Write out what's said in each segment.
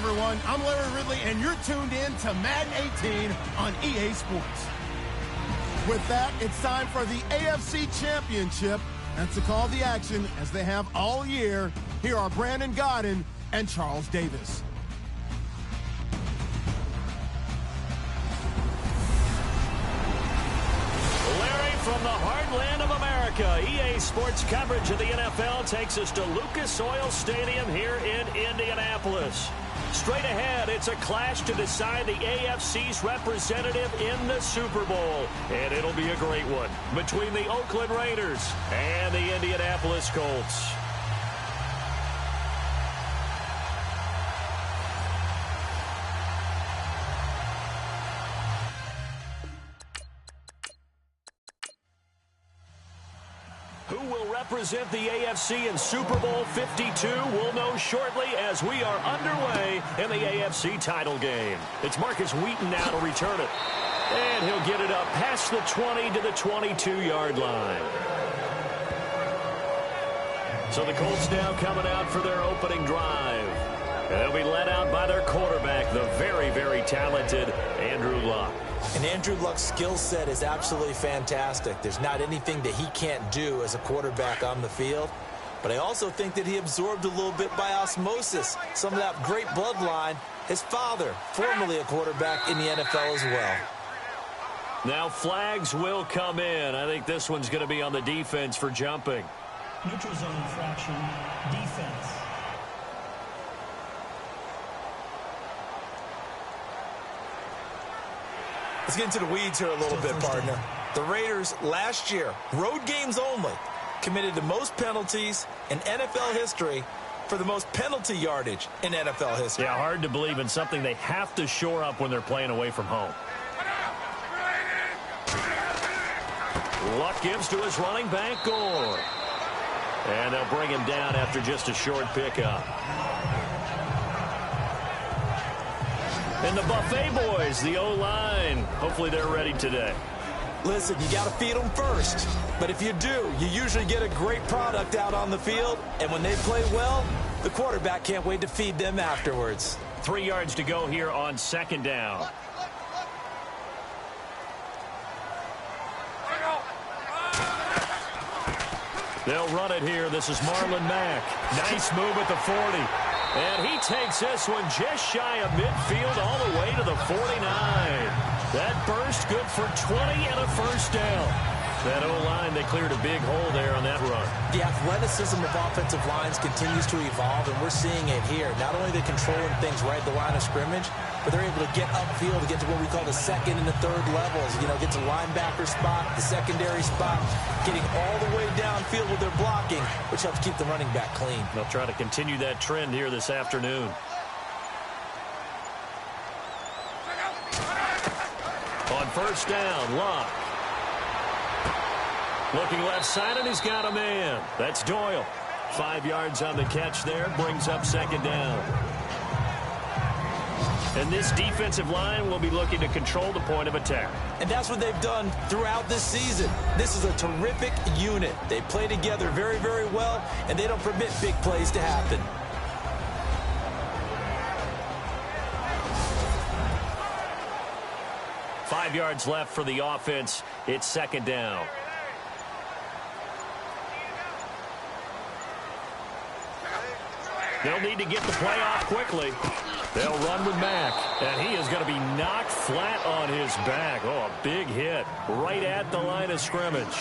everyone. I'm Larry Ridley, and you're tuned in to Madden 18 on EA Sports. With that, it's time for the AFC Championship. That's the call of the action, as they have all year. Here are Brandon Godden and Charles Davis. From the heartland of America, EA Sports coverage of the NFL takes us to Lucas Oil Stadium here in Indianapolis. Straight ahead, it's a clash to decide the AFC's representative in the Super Bowl. And it'll be a great one between the Oakland Raiders and the Indianapolis Colts. Who will represent the AFC in Super Bowl 52? We'll know shortly as we are underway in the AFC title game. It's Marcus Wheaton now to return it. And he'll get it up past the 20 to the 22-yard line. So the Colts now coming out for their opening drive. And they'll be led out by their quarterback, the very, very talented Andrew Luck. And Andrew Luck's skill set is absolutely fantastic. There's not anything that he can't do as a quarterback on the field. But I also think that he absorbed a little bit by osmosis some of that great bloodline. His father, formerly a quarterback in the NFL as well. Now flags will come in. I think this one's going to be on the defense for jumping. Neutral zone infraction, defense. Let's get into the weeds here a little bit, partner. The Raiders last year, road games only, committed the most penalties in NFL history for the most penalty yardage in NFL history. Yeah, hard to believe in something they have to shore up when they're playing away from home. Luck gives to his running back, Gore. And they'll bring him down after just a short pickup. And the Buffet boys, the O-line, hopefully they're ready today. Listen, you got to feed them first. But if you do, you usually get a great product out on the field. And when they play well, the quarterback can't wait to feed them afterwards. 3 yards to go here on second down. They'll run it here. This is Marlon Mack. Nice move at the 40. And he takes this one just shy of midfield all the way to the 49. That burst good for 20 and a first down. That O-line, they cleared a big hole there on that run. The athleticism of offensive lines continues to evolve, and we're seeing it here. Not only are they controlling things right at the line of scrimmage, but they're able to get upfield to get to what we call the second and the third levels. You know, get to linebacker spot, the secondary spot, getting all the way downfield with their blocking, which helps keep the running back clean. They'll try to continue that trend here this afternoon. On first down, Luck. Looking left side, and he's got a man. That's Doyle. 5 yards on the catch there, brings up second down. And this defensive line will be looking to control the point of attack. And that's what they've done throughout this season. This is a terrific unit. They play together very, very well, and they don't permit big plays to happen. Five yards left for the offense. It's second down. They'll need to get the play off quickly. They'll run with Mack, and he is going to be knocked flat on his back. Oh, a big hit right at the line of scrimmage.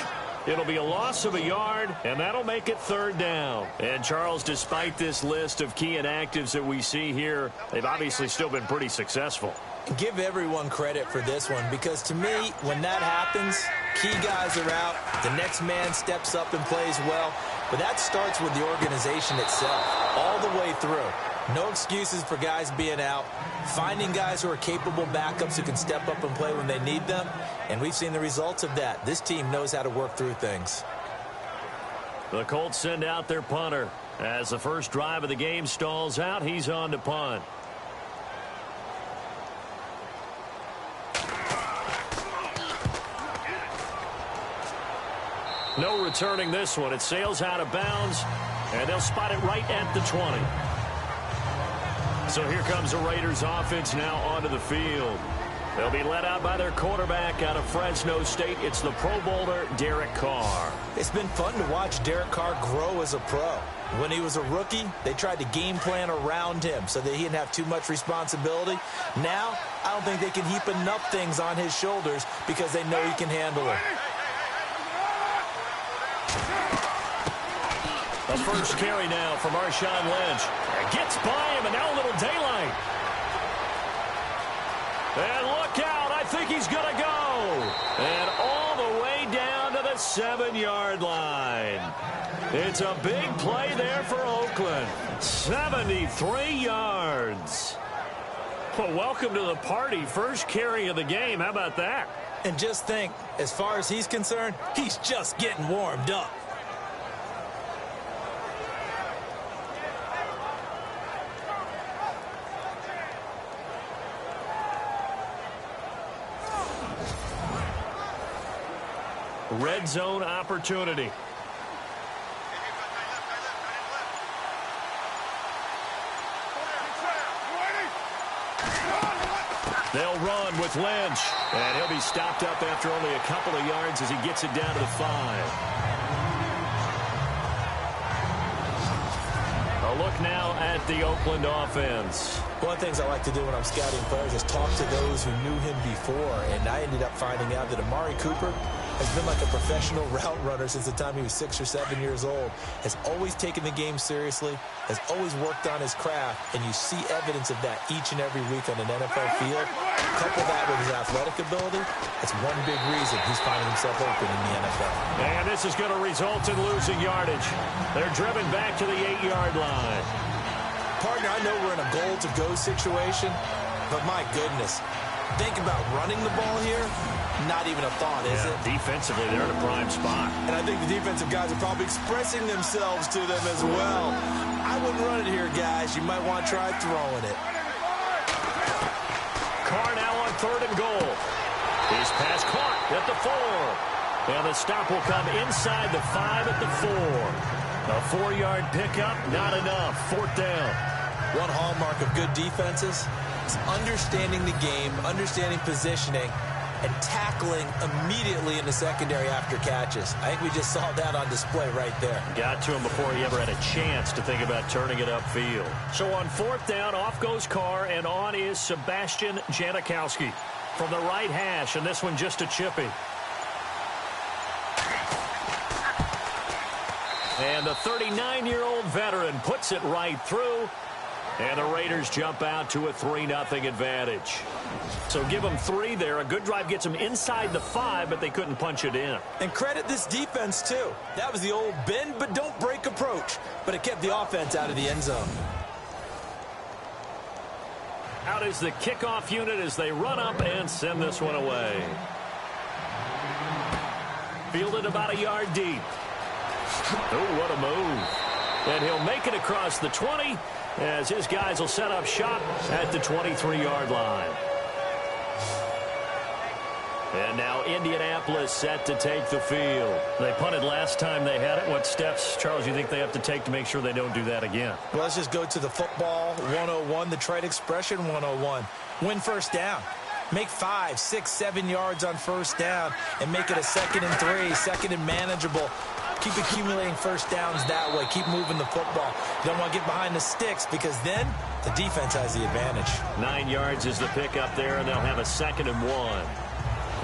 It'll be a loss of a yard, and that'll make it third down. And, Charles, despite this list of key inactives that we see here, they've obviously still been pretty successful. Give everyone credit for this one, because to me, when that happens, key guys are out, the next man steps up and plays well. But that starts with the organization itself, all the way through. No excuses for guys being out. Finding guys who are capable backups who can step up and play when they need them. And we've seen the results of that. This team knows how to work through things. The Colts send out their punter. As the first drive of the game stalls out, he's on to punt. No returning this one. It sails out of bounds, and they'll spot it right at the 20. So here comes the Raiders offense now onto the field. They'll be led out by their quarterback out of Fresno State. It's the Pro Bowler, Derek Carr. It's been fun to watch Derek Carr grow as a pro. When he was a rookie, they tried to game plan around him so that he didn't have too much responsibility. Now, I don't think they can heap enough things on his shoulders because they know he can handle it. The first carry now from Marshawn Lynch. Gets by him, and now a little daylight. And look out, I think he's going to go. And all the way down to the 7-yard line. It's a big play there for Oakland. 73 yards. Well, welcome to the party. First carry of the game. How about that? And just think, as far as he's concerned, he's just getting warmed up. Red zone opportunity. They'll run with Lynch. And he'll be stopped up after only a couple of yards as he gets it down to the 5. A look now at the Oakland offense. One of the things I like to do when I'm scouting players is talk to those who knew him before. And I ended up finding out that Amari Cooper has been like a professional route runner since the time he was 6 or 7 years old, has always taken the game seriously, has always worked on his craft, and you see evidence of that each and every week on an NFL field. Couple that with his athletic ability, that's one big reason he's finding himself open in the NFL. And this is going to result in losing yardage. They're driven back to the 8-yard line. Partner, I know we're in a goal-to-go situation, but my goodness, think about running the ball here. Not even a thought, is it? Defensively, they're in a prime spot. And I think the defensive guys are probably expressing themselves to them as well. I wouldn't run it here, guys. You might want to try throwing it. Carr now on 3rd and goal. His pass caught at the 4. And the stop will come inside the 5 at the 4. A 4-yard pickup, not enough. 4th down. One hallmark of good defenses is understanding the game, understanding positioning, and tackling immediately in the secondary after catches. I think we just saw that on display right there. Got to him before he ever had a chance to think about turning it upfield. So on 4th down, off goes Carr, and on is Sebastian Janikowski from the right hash, and this one just a chippy. And the 39-year-old veteran puts it right through. And the Raiders jump out to a 3-0 advantage. So give them 3 there. A good drive gets them inside the 5, but they couldn't punch it in. And credit this defense, too. That was the old bend but don't break approach. But it kept the offense out of the end zone. Out is the kickoff unit as they run up and send this one away. Fielded about a yard deep. Oh, what a move. And he'll make it across the 20 as his guys will set up shop at the 23-yard line. And now Indianapolis set to take the field. They punted last time they had it. What steps, Charles, you think they have to take to make sure they don't do that again? Well, let's just go to the football 101, the trite expression 101. Win first down. Make 5, 6, 7 yards on first down and make it a 2nd and 3, 2nd and manageable. Keep accumulating first downs that way. Keep moving the football. You don't want to get behind the sticks because then the defense has the advantage. 9 yards is the pickup there, and they'll have a 2nd and 1.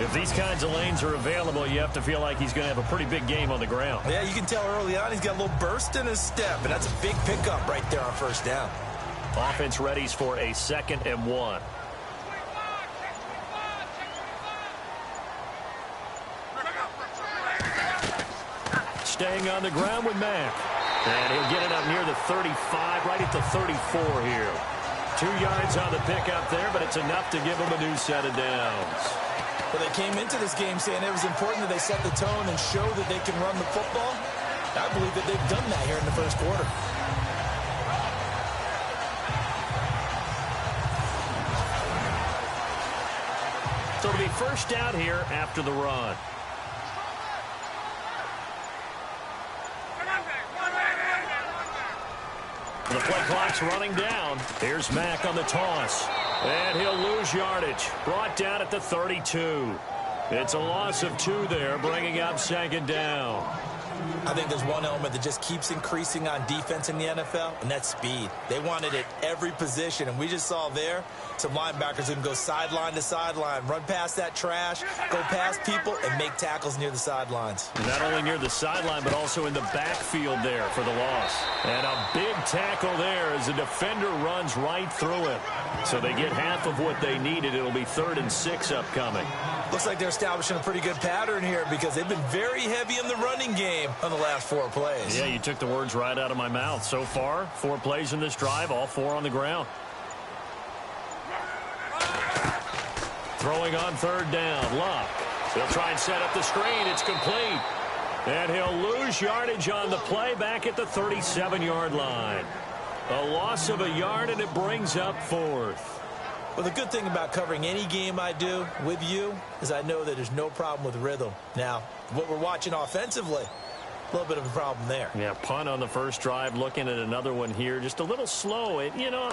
If these kinds of lanes are available, you have to feel like he's going to have a pretty big game on the ground. Yeah, you can tell early on he's got a little burst in his step, and that's a big pickup right there on first down. Offense readies for a 2nd and 1. Staying on the ground with Mack. And he'll get it up near the 35, right at the 34 here. 2 yards on the pickup there, but it's enough to give him a new set of downs. Well, they came into this game saying it was important that they set the tone and show that they can run the football. I believe that they've done that here in the first quarter. So it'll be first down here after the run. The play clock's running down. Here's Mack on the toss. And he'll lose yardage. Brought down at the 32. It's a loss of 2 there, bringing up second down. I think there's one element that just keeps increasing on defense in the NFL, and that's speed. They want it at every position, and we just saw there some linebackers who can go sideline to sideline, run past that trash, go past people, and make tackles near the sidelines. Not only near the sideline, but also in the backfield there for the loss. And a big tackle there as the defender runs right through him. So they get half of what they needed. It'll be 3rd and 6 upcoming. Looks like they're establishing a pretty good pattern here because they've been very heavy in the running game on the last 4 plays. Yeah, you took the words right out of my mouth. So far, 4 plays in this drive, all 4 on the ground. Throwing on 3rd down, Luck. He'll try and set up the screen. It's complete. And he'll lose yardage on the play back at the 37-yard line. A loss of a yard, and it brings up 4th. Well, the good thing about covering any game I do with you is I know that there's no problem with rhythm. Now, what we're watching offensively, a little bit of a problem there. Yeah, punt on the first drive, looking at another one here. Just a little slow. You know,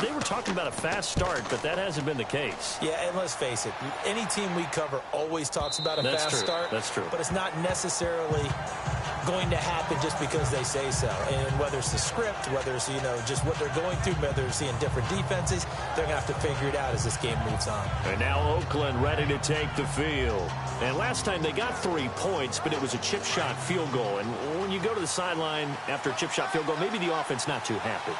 they were talking about a fast start, but that hasn't been the case. Yeah, and let's face it, any team we cover always talks about a fast start. That's true. But it's not necessarily going to happen just because they say so. And whether it's the script, whether it's, you know, just what they're going through, whether they're seeing different defenses, they're going to have to figure it out as this game moves on. And now Oakland ready to take the field. And last time they got 3 points, but it was a chip shot field goal. And when you go to the sideline after a chip shot field goal, maybe the offense not too happy.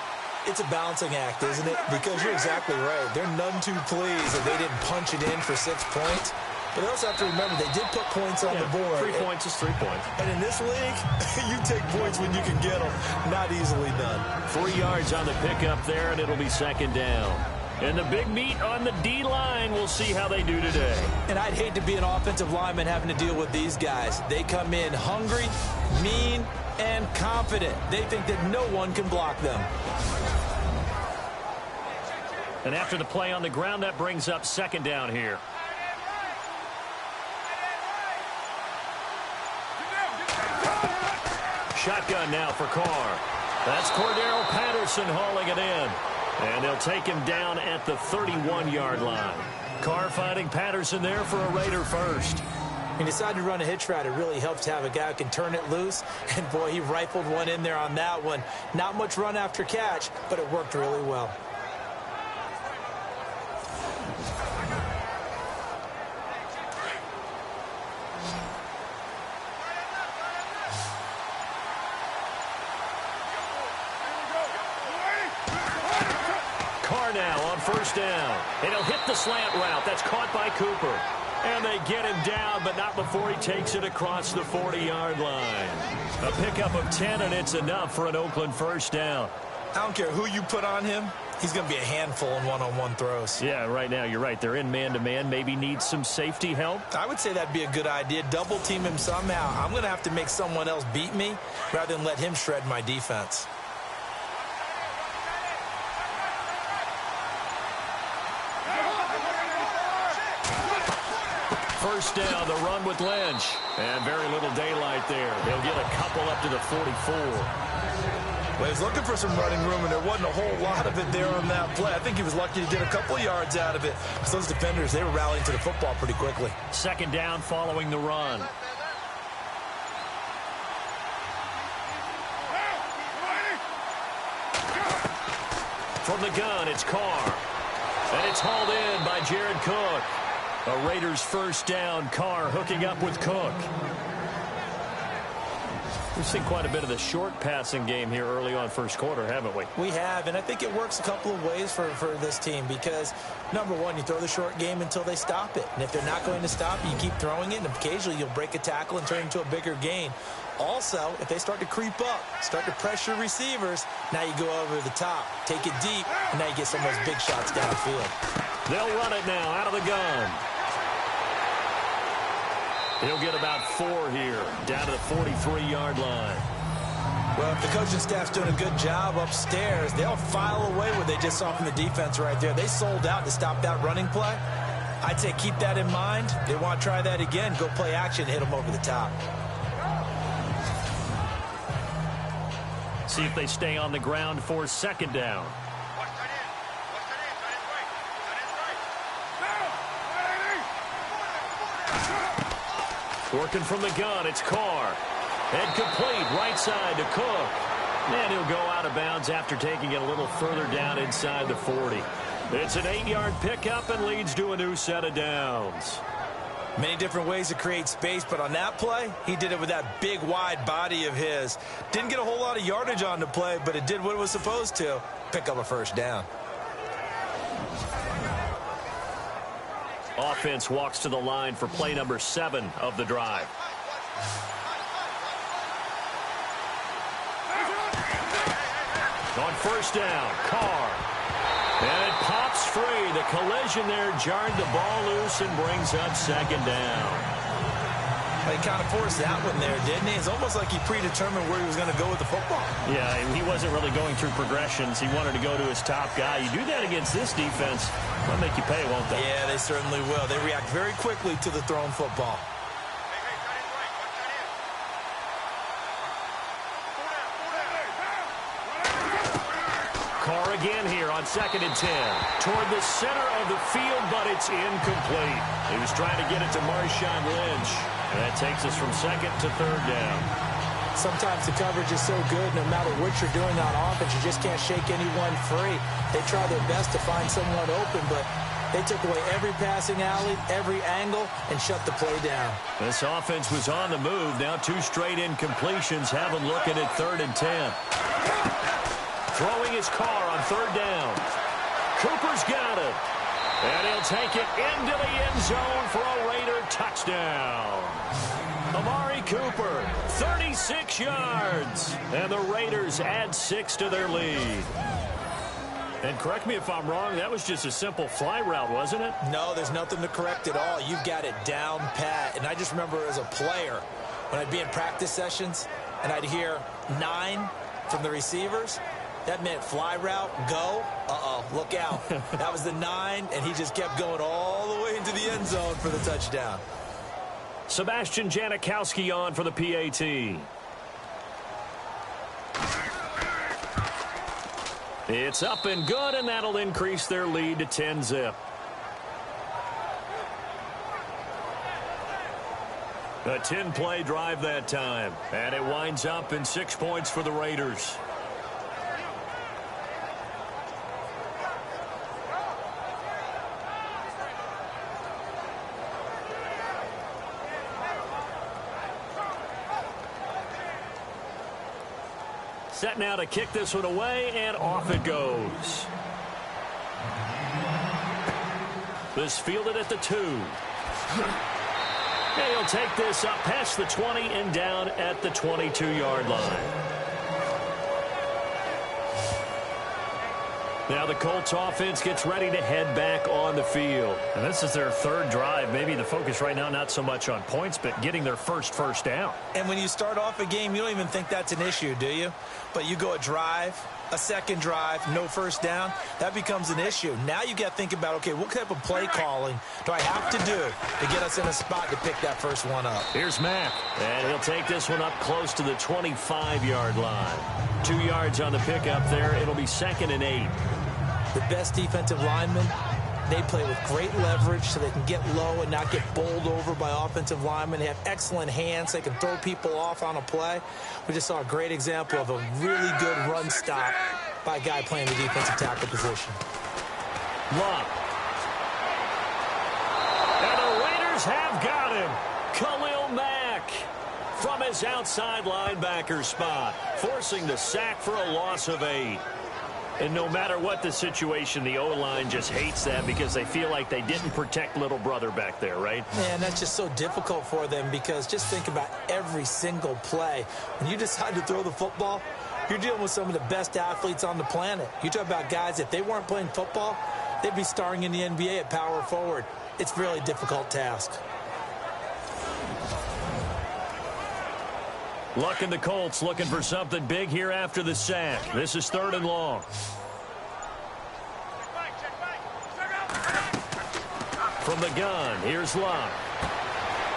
It's a balancing act, isn't it? Because you're exactly right. They're none too pleased that they didn't punch it in for 6 points. But they also have to remember they did put points on the board. 3 points is 3 points. And in this league, you take points when you can get them. Not easily done. 3 yards on the pickup there, and it'll be second down. And the big meat on the D-line, we'll see how they do today. And I'd hate to be an offensive lineman having to deal with these guys. They come in hungry, mean, and confident. They think that no one can block them. And after the play on the ground, that brings up second down here. Shotgun now for Carr. That's Cordero Patterson hauling it in. And they'll take him down at the 31-yard line. Carr finding Patterson there for a Raider first. He decided to run a hitch route. It really helps to have a guy who can turn it loose. And, boy, he rifled one in there on that one. Not much run after catch, but it worked really well. Now on first down, and he'll hit the slant route. That's caught by Cooper, and they get him down, but not before he takes it across the 40-yard line. A pickup of 10, and it's enough for an Oakland first down. I don't care who you put on him, he's going to be a handful in one-on-one throws. Yeah, right now you're right. They're in man-to-man. Maybe need some safety help. I would say that'd be a good idea. Double team him somehow. I'm going to have to make someone else beat me rather than let him shred my defense. First down, the run with Lynch. And very little daylight there. He'll get a couple up to the 44. Well, he's looking for some running room, and there wasn't a whole lot of it there on that play. I think he was lucky to get a couple yards out of it. Because those defenders, they were rallying to the football pretty quickly. Second down following the run. From the gun, it's Carr. And it's hauled in by Jared Cook. A Raiders first down. Carr hooking up with Cook. We've seen quite a bit of the short passing game here early on first quarter, haven't we? We have, and I think it works a couple of ways for this team because, number one, you throw the short game until they stop it. And if they're not going to stop it, you keep throwing it, and occasionally you'll break a tackle and turn it into a bigger gain. Also, if they start to creep up, start to pressure receivers, now you go over the top, take it deep, and now you get some of those big shots downfield. They'll run it now out of the gun. He'll get about 4 here, down to the 43-yard line. Well, if the coaching staff's doing a good job upstairs, they'll file away what they just saw from the defense right there. They sold out to stop that running play. I'd say keep that in mind. They want to try that again. Go play action, hit them over the top. See if they stay on the ground for second down. Working from the gun, it's Carr. And complete right side to Cook. And he'll go out of bounds after taking it a little further down inside the 40. It's an 8-yard pickup and leads to a new set of downs. Many different ways to create space, but on that play, he did it with that big, wide body of his. Didn't get a whole lot of yardage on the play, but it did what it was supposed to. Pick up a first down. Offense walks to the line for play number 7 of the drive. On first down, Carr. And it pops free. The collision there jarred the ball loose and brings up second down. He kind of forced that one there, didn't he? It's almost like he predetermined where he was going to go with the football. Yeah, he wasn't really going through progressions. He wanted to go to his top guy. You do that against this defense, they'll make you pay, won't they? Yeah, they certainly will. They react very quickly to the thrown football. Carr again here on 2nd and 10. Toward the center of the field, but it's incomplete. He was trying to get it to Marshawn Lynch. And that takes us from 2nd to 3rd down. Sometimes the coverage is so good, no matter what you're doing on offense, you just can't shake anyone free. They try their best to find someone open, but they took away every passing alley, every angle, and shut the play down. This offense was on the move. Now 2 straight incompletions have them looking at 3rd and 10. Throwing his Carr on 3rd down. Cooper's got it. And he'll take it into the end zone for a Raider touchdown. Amari Cooper, 36 yards. And the Raiders add 6 to their lead. And correct me if I'm wrong, that was just a simple fly route, wasn't it? No, there's nothing to correct at all. You've got it down pat. And I just remember as a player, when I'd be in practice sessions, and I'd hear 9 from the receivers, that meant fly route, go. Uh-oh, look out. That was the 9, and he just kept going all the way into the end zone for the touchdown. Sebastian Janikowski on for the PAT. It's up and good, and that'll increase their lead to 10-zip. A 10-play drive that time, and it winds up in 6 points for the Raiders. Set now to kick this one away, and off it goes. This fielded at the 2. And he'll take this up past the 20 and down at the 22-yard line. Now the Colts offense gets ready to head back on the field. And this is their 3rd drive. Maybe the focus right now not so much on points, but getting their first down. And when you start off a game, you don't even think that's an issue, do you? But you go a drive, a 2nd drive, no first down, that becomes an issue. Now you got to think about, okay, what type of play calling do I have to do to get us in a spot to pick that first one up? Here's Mack, and he'll take this one up close to the 25-yard line. 2 yards on the pickup there. It'll be 2nd and 8. The best defensive linemen, they play with great leverage so they can get low and not get bowled over by offensive linemen. They have excellent hands. They can throw people off on a play. We just saw a great example of a really good run stop by a guy playing the defensive tackle position. Luck. And the Raiders have got him. Khalil Mack from his outside linebacker spot, forcing the sack for a loss of 8. And no matter what the situation, the O-line just hates that because they feel like they didn't protect little brother back there, right? Man, that's just so difficult for them because just think about every single play. When you decide to throw the football, you're dealing with some of the best athletes on the planet. You talk about guys, if they weren't playing football, they'd be starring in the NBA at power forward. It's a really difficult task. Luck and the Colts looking for something big here after the sack. This is 3rd and long. From the gun, here's Luck.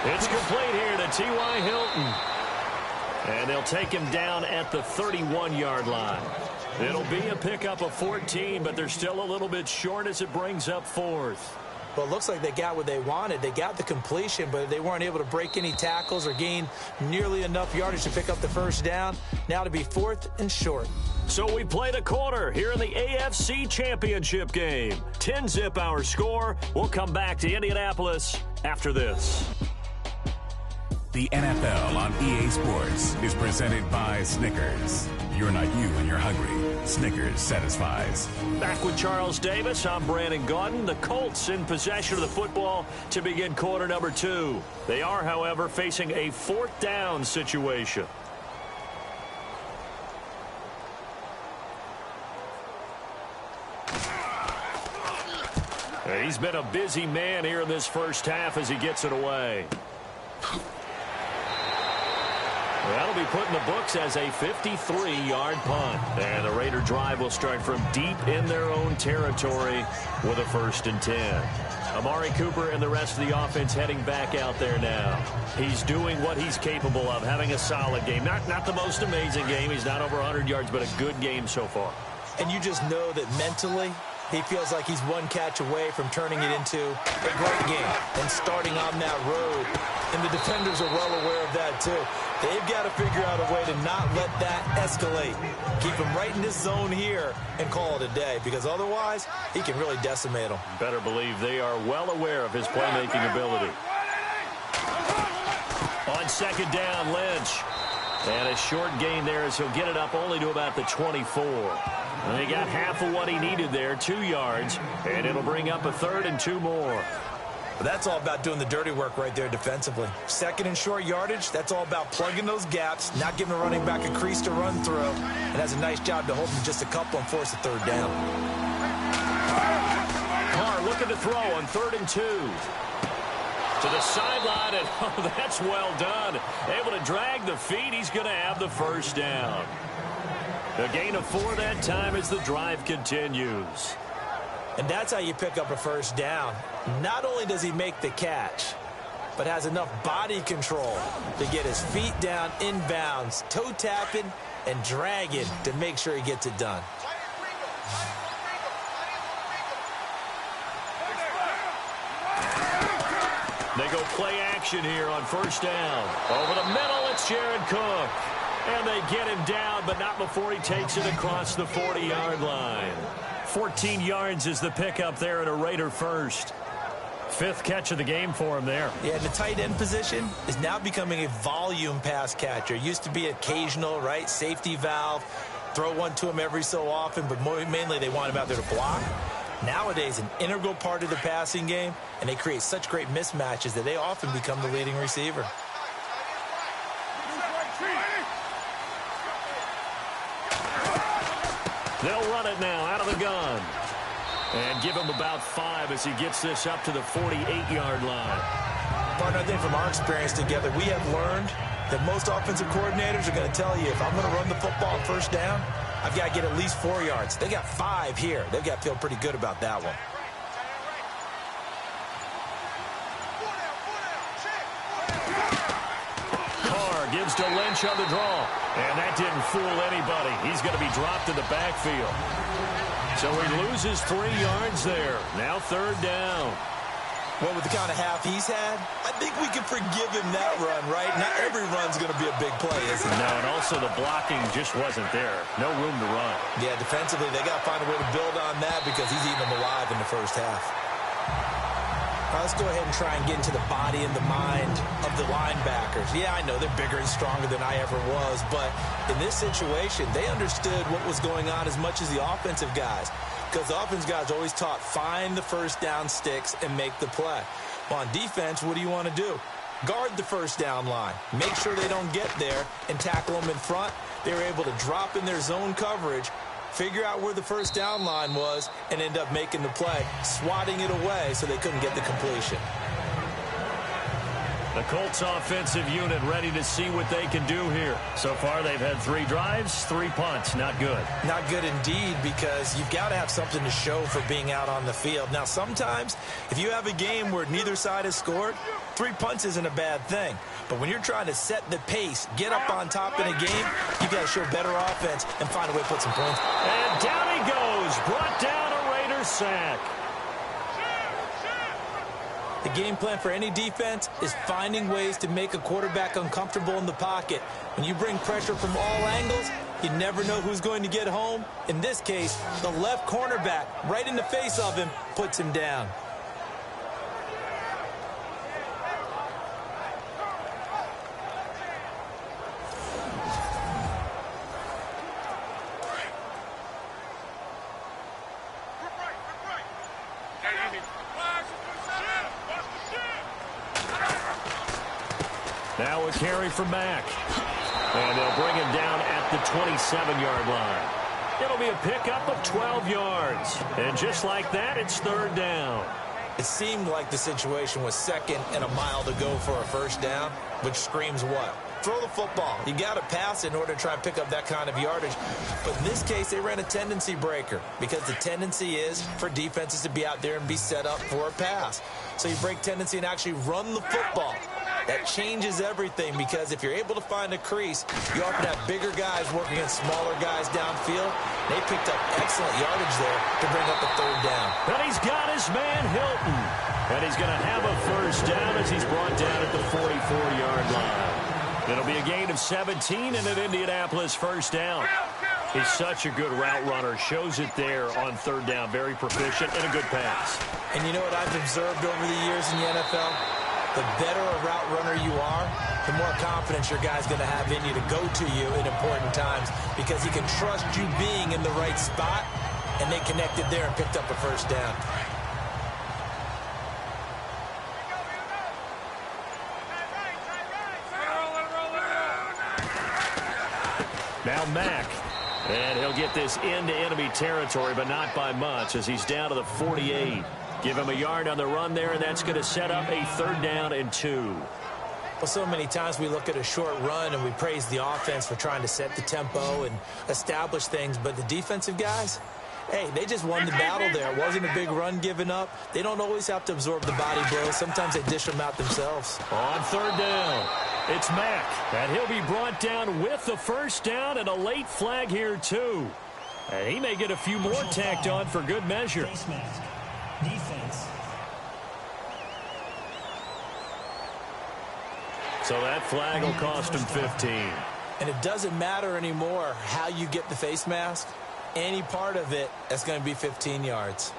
It's complete here to T.Y. Hilton. And they'll take him down at the 31-yard line. It'll be a pickup of 14, but they're still a little bit short as it brings up 4th. Well, it looks like they got what they wanted. They got the completion, but they weren't able to break any tackles or gain nearly enough yardage to pick up the first down. Now to be 4th and short. So we played a quarter here in the AFC Championship game. 10-zip our score. We'll come back to Indianapolis after this. The NFL on EA Sports is presented by Snickers. You're not you when you're hungry. Snickers satisfies. Back with Charles Davis. I'm Brandon Gaudin. The Colts in possession of the football to begin quarter number 2. They are, however, facing a 4th down situation. He's been a busy man here in this first half as he gets it away. That'll be put in the books as a 53-yard punt. And the Raider drive will start from deep in their own territory with a 1st and 10. Amari Cooper and the rest of the offense heading back out there now. He's doing what he's capable of, having a solid game. Not the most amazing game. He's not over 100 yards, but a good game so far. And you just know that mentally, he feels like he's one catch away from turning it into a great game and starting on that road. And the defenders are well aware of that, too. They've got to figure out a way to not let that escalate. Keep him right in this zone here and call it a day, because otherwise he can really decimate them. Better believe they are well aware of his playmaking ability. On 2nd down, Lynch. And a short gain there as he'll get it up only to about the 24. And he got half of what he needed there, 2 yards, and it'll bring up a 3rd and 2 more. But that's all about doing the dirty work right there defensively. 2nd and short yardage, that's all about plugging those gaps, not giving a running back a crease to run through, and has a nice job to hold him just a couple and force a 3rd down. Carr looking to throw on 3rd and 2. To the sideline, and oh, that's well done. Able to drag the feet. He's going to have the 1st down. A gain of 4 that time as the drive continues. And that's how you pick up a 1st down. Not only does he make the catch, but has enough body control to get his feet down inbounds, toe tapping and dragging to make sure he gets it done. They go play action here on 1st down. Over the middle, it's Jared Cook. And they get him down, but not before he takes it across the 40-yard line. 14 yards is the pickup there at a Raider 1st. 5th catch of the game for him there. Yeah, the tight end position is now becoming a volume pass catcher. Used to be occasional, right? Safety valve. Throw one to him every so often, but mainly they want him out there to block. Nowadays, an integral part of the passing game, and they create such great mismatches that they often become the leading receiver. They'll run it now out of the gun. And give him about 5 as he gets this up to the 48-yard line. Partner, I think from our experience together, we have learned that most offensive coordinators are going to tell you, if I'm going to run the football on 1st down, I've got to get at least 4 yards. They got 5 here. They've got to feel pretty good about that one. Carr gives to Lynch on the draw. And that didn't fool anybody. He's going to be dropped in the backfield. So he loses 3 yards there. Now 3rd down. Well, with the kind of half he's had, I think we can forgive him that run, right? Not every run's going to be a big play, is it? No, and also the blocking just wasn't there. No room to run. Yeah, defensively, they got to find a way to build on that because he's eating them alive in the first half. All right, let's go ahead and try and get into the body and the mind of the linebackers. Yeah, I know they're bigger and stronger than I ever was, but in this situation, they understood what was going on as much as the offensive guys. Because the offense guys always taught, find the 1st down sticks and make the play. Well, on defense, what do you want to do? Guard the 1st down line. Make sure they don't get there and tackle them in front. They were able to drop in their zone coverage, figure out where the 1st down line was, and end up making the play, swatting it away so they couldn't get the completion. The Colts offensive unit ready to see what they can do here. So far, they've had 3 drives, 3 punts. Not good. Not good indeed, because you've got to have something to show for being out on the field. Now, sometimes, if you have a game where neither side has scored, 3 punts isn't a bad thing. But when you're trying to set the pace, get up on top in a game, you've got to show better offense and find a way to put some points. And down he goes. Brought down a Raider sack. The game plan for any defense is finding ways to make a quarterback uncomfortable in the pocket. When you bring pressure from all angles, you never know who's going to get home. In this case, the left cornerback, right in the face of him, puts him down. Now a carry from Mack. And they'll bring him down at the 27-yard line. It'll be a pickup of 12 yards. And just like that, it's 3rd down. It seemed like the situation was 2nd and a mile to go for a 1st down, which screams what? Throw the football. You got to pass in order to try and pick up that kind of yardage. But in this case, they ran a tendency breaker, because the tendency is for defenses to be out there and be set up for a pass. So you break tendency and actually run the football. That changes everything, because if you're able to find a crease, you often have bigger guys working against smaller guys downfield. They picked up excellent yardage there to bring up a 3rd down. And he's got his man Hilton. And he's going to have a 1st down as he's brought down at the 44-yard line. It'll be a gain of 17 and an Indianapolis 1st down. He's such a good route runner. Shows it there on 3rd down. Very proficient and a good pass. And you know what I've observed over the years in the NFL? The better a route runner you are, the more confidence your guy's going to have in you to go to you in important times, because he can trust you being in the right spot, and they connected there and picked up a 1st down. Now Mack. And he'll get this into enemy territory, but not by much, as he's down to the 48. Give him a yard on the run there, and that's going to set up a 3rd down and 2. Well, so many times we look at a short run and we praise the offense for trying to set the tempo and establish things, but the defensive guys, hey, they just won the battle there. It wasn't a big run given up. They don't always have to absorb the body blows. Sometimes they dish them out themselves. On 3rd down, it's Mack, and he'll be brought down with the 1st down and a late flag here, too. And he may get a few more tacked on for good measure. Face mask. Defense. So that flag will cost him 15. And it doesn't matter anymore how you get the face mask. Any part of it, that's going to be 15 yards.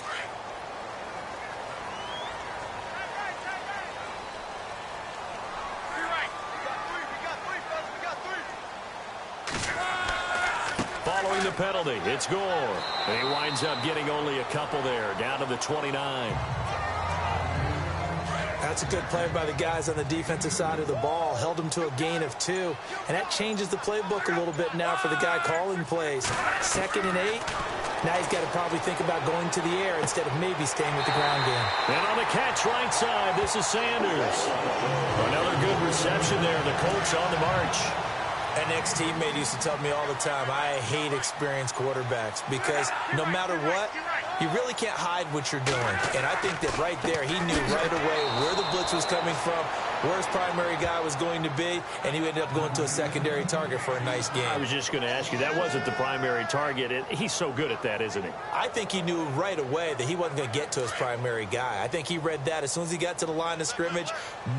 Following the penalty, it's Gore. And he winds up getting only a couple there, down to the 29. That's a good play by the guys on the defensive side of the ball. Held them to a gain of 2. And that changes the playbook a little bit now for the guy calling plays. 2nd and 8. Now he's got to probably think about going to the air instead of maybe staying with the ground game. And on the catch right side, this is Sanders. Another good reception there. The Colts on the march. An ex-teammate used to tell me all the time, I hate experienced quarterbacks, because no matter what, you really can't hide what you're doing. And I think that right there, he knew right away where the blitz was coming from, where his primary guy was going to be, and he ended up going to a secondary target for a nice game. I was just going to ask you, that wasn't the primary target. He's so good at that, isn't he? I think he knew right away that he wasn't going to get to his primary guy. I think he read that as soon as he got to the line of scrimmage,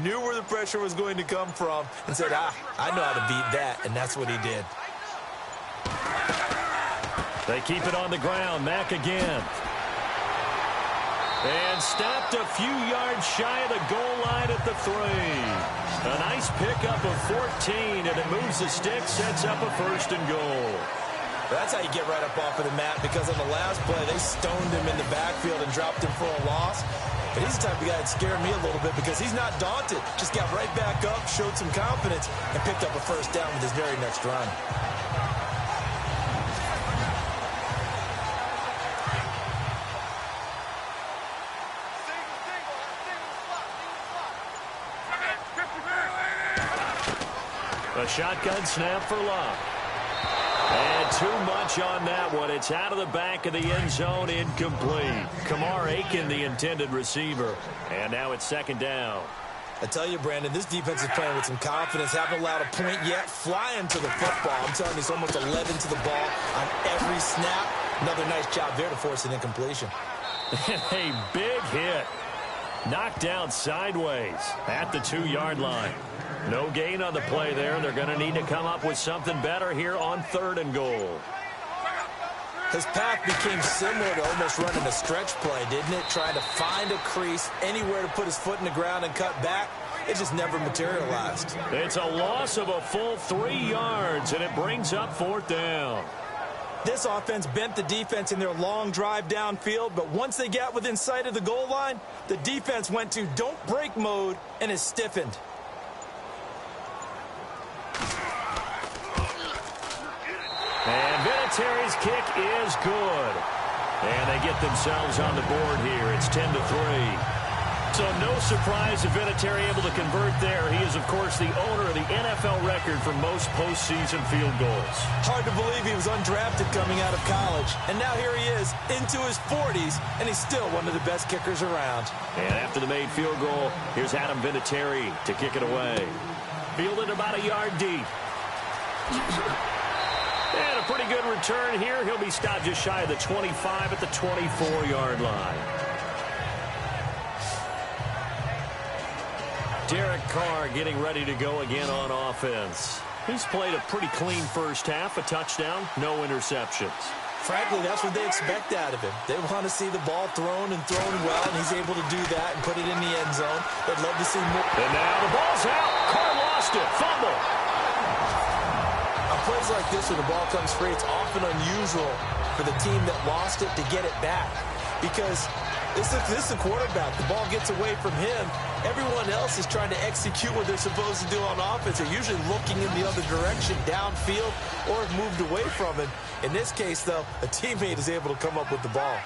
knew where the pressure was going to come from, and said, I know how to beat that, and that's what he did. They keep it on the ground. Mack again. And stopped a few yards shy of the goal line at the 3. A nice pickup of 14, and it moves the stick, sets up a 1st and goal. That's how you get right up off of the mat, because on the last play, they stoned him in the backfield and dropped him for a loss. But he's the type of guy that scared me a little bit, because he's not daunted. Just got right back up, showed some confidence, and picked up a 1st down with his very next run. A shotgun snap for Love. And too much on that one. It's out of the back of the end zone, incomplete. Kamar Aiken, the intended receiver. And now it's second down. I tell you, Brandon, this defense is playing with some confidence. Haven't allowed a point yet. Flying to the football. I'm telling you, it's almost 11 to the ball on every snap. Another nice job there to force an incompletion. A big hit. Knocked down sideways at the 2-yard line. No gain on the play there. They're going to need to come up with something better here on 3rd and goal. His path became similar to almost running a stretch play, didn't it? Trying to find a crease, anywhere to put his foot in the ground and cut back. It just never materialized. It's a loss of a full 3 yards, and it brings up 4th down. This offense bent the defense in their long drive downfield, but once they got within sight of the goal line, the defense went to don't break mode and is stiffened. And Vinatieri's kick is good. And they get themselves on the board here. It's 10-3. So no surprise if Vinatieri able to convert there. He is, of course, the owner of the NFL record for most postseason field goals. Hard to believe he was undrafted coming out of college. And now here he is into his 40s, and he's still one of the best kickers around. And after the made field goal, here's Adam Vinatieri to kick it away. Fielded about a yard deep. And a pretty good return here. He'll be stopped just shy of the 25 at the 24-yard line. Derek Carr getting ready to go again on offense. He's played a pretty clean first half, a touchdown, no interceptions. Frankly, that's what they expect out of him. They want to see the ball thrown and thrown well, and he's able to do that and put it in the end zone. They'd love to see more. And now the ball's out. Carr lost it. Fumble. On plays like this where the ball comes free, it's often unusual for the team that lost it to get it back. Because this is a quarterback. The ball gets away from him. Everyone else is trying to execute what they're supposed to do on offense. They're usually looking in the other direction, downfield, or have moved away from it. In this case, though, a teammate is able to come up with the ball.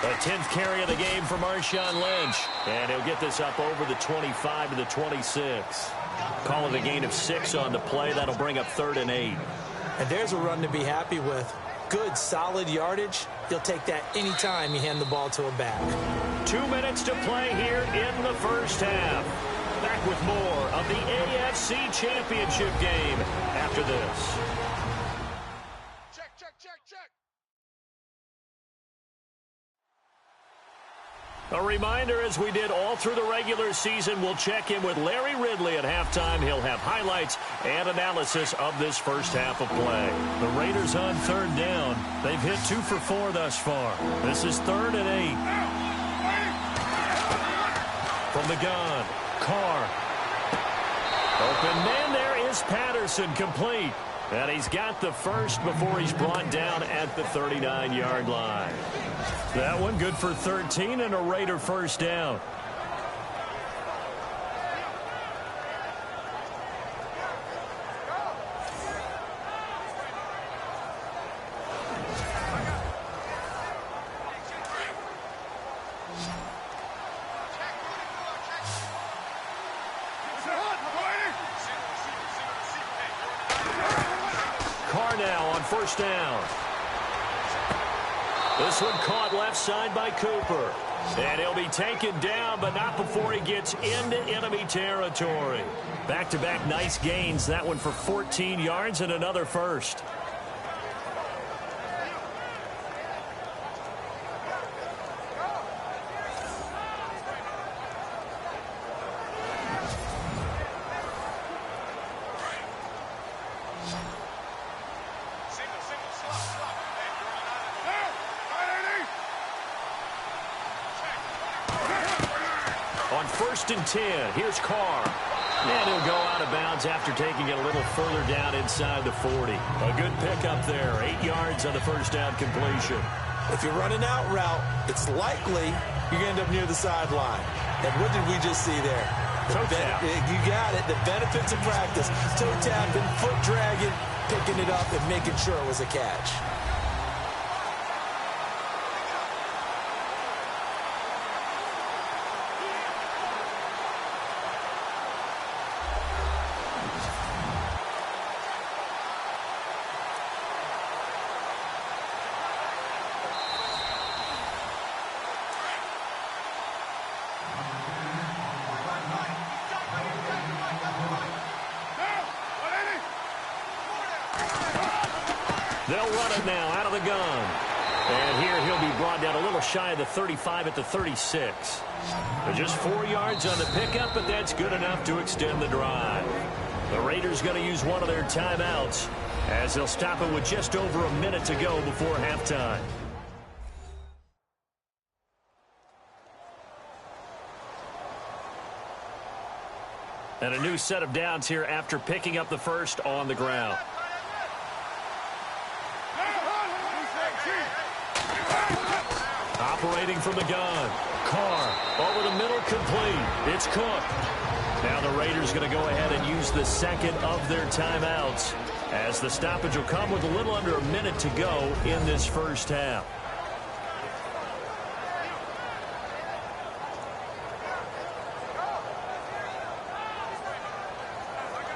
The 10th carry of the game for Marshawn Lynch. And he'll get this up over the 25 to the 26. Call it a gain of 6 on the play. That'll bring up 3rd and 8. And there's a run to be happy with. Good, solid yardage. He'll take that anytime you hand the ball to him back. 2 minutes to play here in the first half. Back with more of the AFC Championship game after this. A reminder, as we did all through the regular season, we'll check in with Larry Ridley at halftime. He'll have highlights and analysis of this first half of play. The Raiders on 3rd down. They've hit 2 for 4 thus far. This is 3rd and 8. From the gun, Carr. Open man there is Patterson, complete. And he's got the first before he's brought down at the 39-yard line. That one good for 13 and a Raider first down. Carr now on first down. This one caught left side by Cooper. And he'll be taken down, but not before he gets into enemy territory. Back-to-back nice gains. That one for 14 yards and another first. On 1st and 10, here's Carr. And he'll go out of bounds after taking it a little further down inside the 40. A good pickup there, 8 yards on the first down completion. If you're running out route, it's likely you're going to end up near the sideline. And what did we just see there? Toe tap. You got it. The benefits of practice. Toe tapping, foot dragging, picking it up, and making sure it was a catch. They'll run it now out of the gun. And here he'll be brought down a little shy of the 35 at the 36. But just 4 yards on the pickup, but that's good enough to extend the drive. The Raiders going to use one of their timeouts as they'll stop it with just over a minute to go before halftime. And a new set of downs here after picking up the first on the ground. Operating from the gun. Carr over the middle, complete. It's Cook. Now the Raiders going to go ahead and use the second of their timeouts as the stoppage will come with a little under a minute to go in this first half.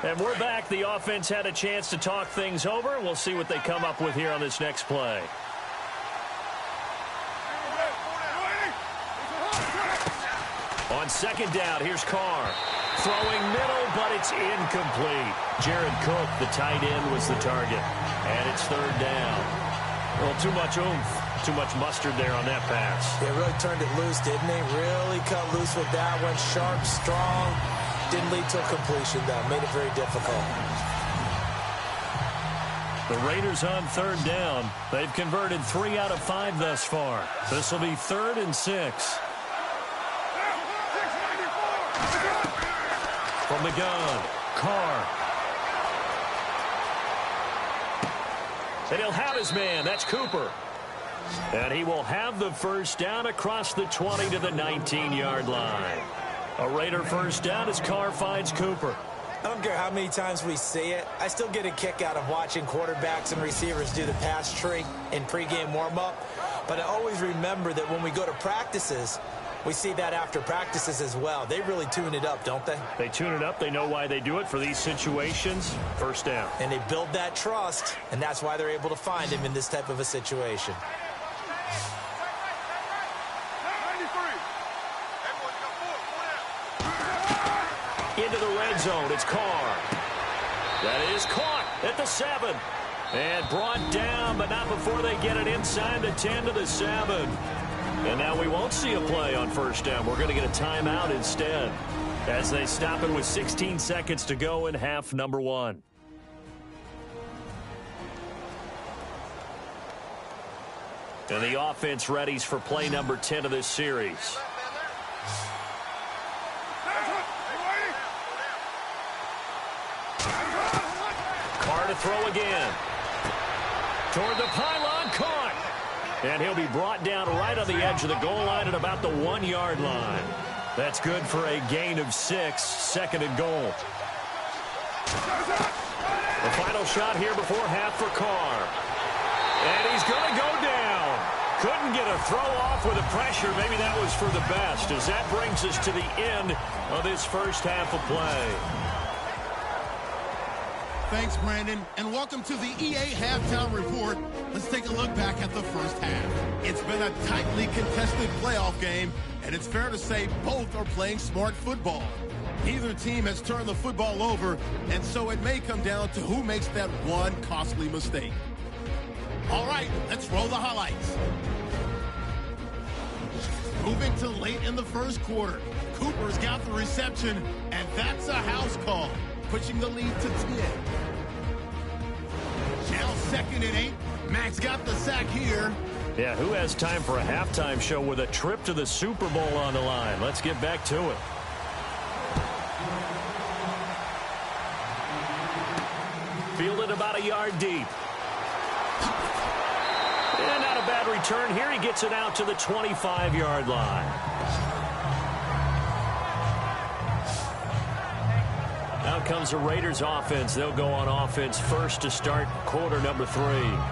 And we're back. The offense had a chance to talk things over. We'll see what they come up with here on this next play. On second down, here's Carr. Throwing middle, but it's incomplete. Jared Cook, the tight end, was the target. And it's third down. Well, too much oomph, too much mustard there on that pass. They really turned it loose, didn't they? Really cut loose with that one. Sharp, strong. Didn't lead to a completion, though. Made it very difficult. The Raiders on third down. They've converted 3 out of 5 thus far. This will be 3rd and 6. From the gun, Carr. And he'll have his man. That's Cooper. And he will have the first down across the 20 to the 19-yard line. A Raider first down as Carr finds Cooper. I don't care how many times we see it. I still get a kick out of watching quarterbacks and receivers do the pass tree in pregame warm-up. But I always remember that when we go to practices, we see that after practices as well. They really tune it up, don't they? They tune it up. They know why they do it for these situations. First down. And they build that trust, and that's why they're able to find him in this type of a situation. Into the red zone. It's Carr. That is caught at the 7. And brought down, but not before they get it inside the 10 to the 7. And now we won't see a play on first down. We're going to get a timeout instead as they stop it with 16 seconds to go in half number 1. And the offense readies for play number 10 of this series. Carr to throw again. Toward the pylon, caught. And he'll be brought down right on the edge of the goal line at about the 1-yard line. That's good for a gain of 6, 2nd and goal. The final shot here before half for Carr. And he's going to go down. Couldn't get a throw off with the pressure. Maybe that was for the best, as that brings us to the end of this first half of play. Thanks, Brandon, and welcome to the EA Halftime Report. Let's take a look back at the first half. It's been a tightly contested playoff game, and it's fair to say both are playing smart football. Neither team has turned the football over, and so it may come down to who makes that one costly mistake. All right, let's roll the highlights. Moving to late in the first quarter, Cooper's got the reception, and that's a house call, pushing the lead to 10. Now 2nd and 8. Max got the sack here. Yeah, who has time for a halftime show with a trip to the Super Bowl on the line? Let's get back to it. Fielded about a yard deep. And not a bad return here. He gets it out to the 25-yard line. Out comes the Raiders offense. They'll go on offense first to start quarter number 3.